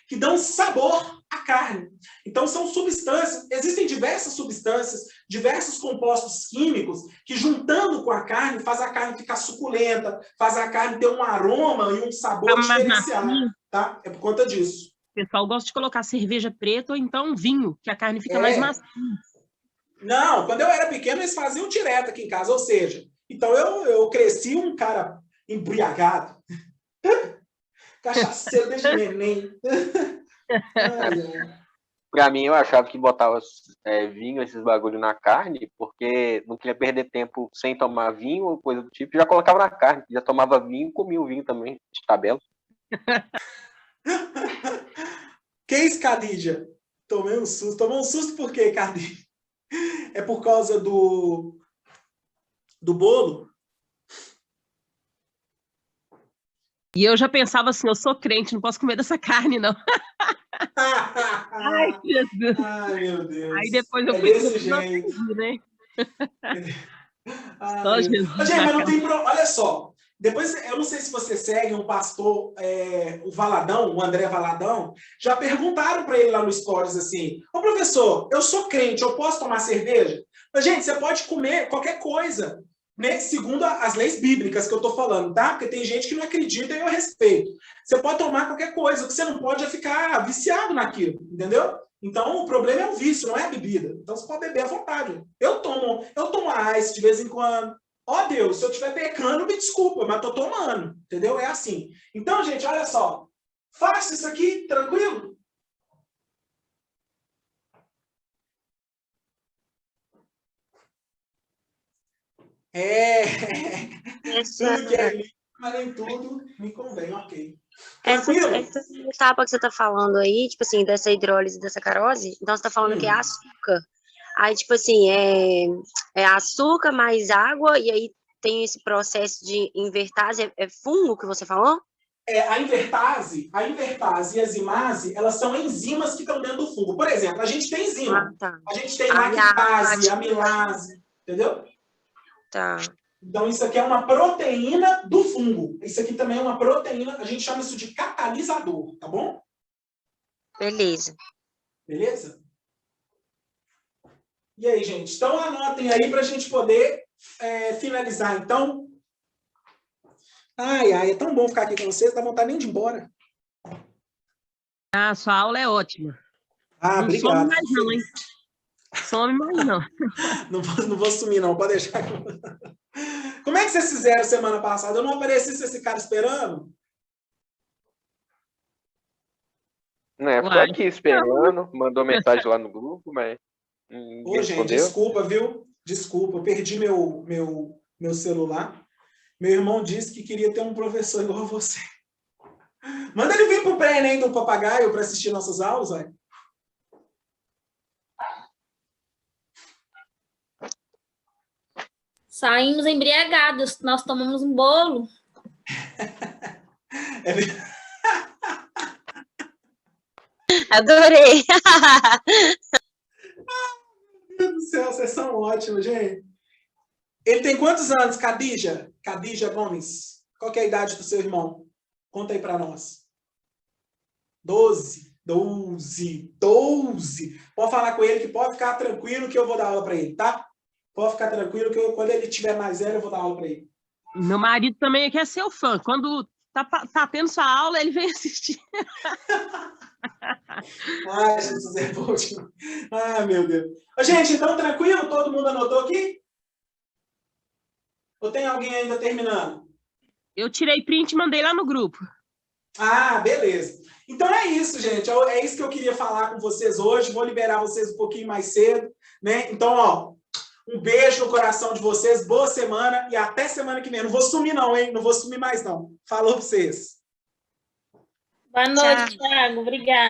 que dão sabor à carne. Então, são substâncias, existem diversas substâncias, diversos compostos químicos que, juntando com a carne, faz a carne ficar suculenta, faz a carne ter um aroma e um sabor diferenciado, tá? É por conta disso. O pessoal gosta de colocar cerveja preta ou então vinho, que a carne fica mais macia. Não, quando eu era pequeno, eles faziam direto aqui em casa, ou seja, então eu cresci um cara embriagado, cachaceiro desde neném. Pra mim, eu achava que botava vinho, esses bagulho na carne, porque não queria perder tempo sem tomar vinho ou coisa do tipo, já colocava na carne, já tomava vinho e comia o vinho também, de tabela. Que isso, Khadija? Tomei um susto. Tomou um susto por quê, Khadija? É por causa do bolo? E eu já pensava assim, eu sou crente, não posso comer dessa carne, não. Ai, Jesus. Ai, meu Deus. Aí depois eu fui desse jeito. Né? Gente, mas não tem problema. Olha só. Depois, eu não sei se você segue um pastor, o Valadão, o André Valadão, já perguntaram para ele lá no Stories assim, ô professor, eu sou crente, eu posso tomar cerveja? Mas, gente, você pode comer qualquer coisa, né? Segundo as leis bíblicas que eu estou falando, tá? Porque tem gente que não acredita e eu respeito. Você pode tomar qualquer coisa, o que você não pode é ficar viciado naquilo, entendeu? Então, o problema é o vício, não é a bebida. Então, você pode beber à vontade. Eu tomo ice de vez em quando. Ó Deus, se eu estiver pecando, me desculpa, mas estou tomando, entendeu? É assim. Então, gente, olha só. Faça isso aqui, tranquilo? Tudo que é livre, mas nem tudo me convém, ok. Essa etapa que você está falando aí, tipo assim, dessa hidrólise, dessa carose, então você está falando que é açúcar. Aí, tipo assim, é açúcar mais água, e aí tem esse processo de invertase, é fungo que você falou? A invertase e a zimase, elas são enzimas que estão dentro do fungo. Por exemplo, a gente tem enzima. Tá. A gente tem lactase, amilase, entendeu? Tá. Então, isso aqui é uma proteína do fungo. Isso aqui também é uma proteína, a gente chama isso de catalisador, tá bom? Beleza. Beleza? E aí, gente? Então, anotem aí para a gente poder finalizar. Então, é tão bom ficar aqui com vocês, dá vontade nem de ir embora. Ah, sua aula é ótima. Não obrigado. Some mais não, hein? Some mais não. Não vou sumir, não, pode deixar. Como é que vocês fizeram semana passada? Eu não apareci, vocês ficaram esperando? Ficou aqui esperando, mandou mensagem lá no grupo, mas... Ô, gente, desculpa, viu? Desculpa, eu perdi meu celular. Meu irmão disse que queria ter um professor igual a você. Manda ele vir pro pré-ENEM do Papagaio para assistir nossas aulas, velho. Saímos embriagados, nós tomamos um bolo. Adorei! Meu Deus do céu, vocês são ótimos, gente. Ele tem quantos anos, Khadija? Khadija Gomes. Qual que é a idade do seu irmão? Conta aí para nós. 12. Pode falar com ele que pode ficar tranquilo que eu vou dar aula para ele, tá? Pode ficar tranquilo que quando ele tiver mais velho, eu vou dar aula para ele. Meu marido também quer ser o fã. Quando tá tendo sua aula, ele vem assistir. Ai, Jesus é bom. Ai, meu Deus. Gente, então tranquilo? Todo mundo anotou aqui? Ou tem alguém ainda terminando? Eu tirei print e mandei lá no grupo. Ah, beleza. Então é isso, gente. É isso que eu queria falar com vocês hoje. Vou liberar vocês um pouquinho mais cedo, né? Então, ó, um beijo no coração de vocês. Boa semana e até semana que vem. Não vou sumir não, hein? Não vou sumir mais não. Falou pra vocês. Boa noite, Thiago. Obrigada.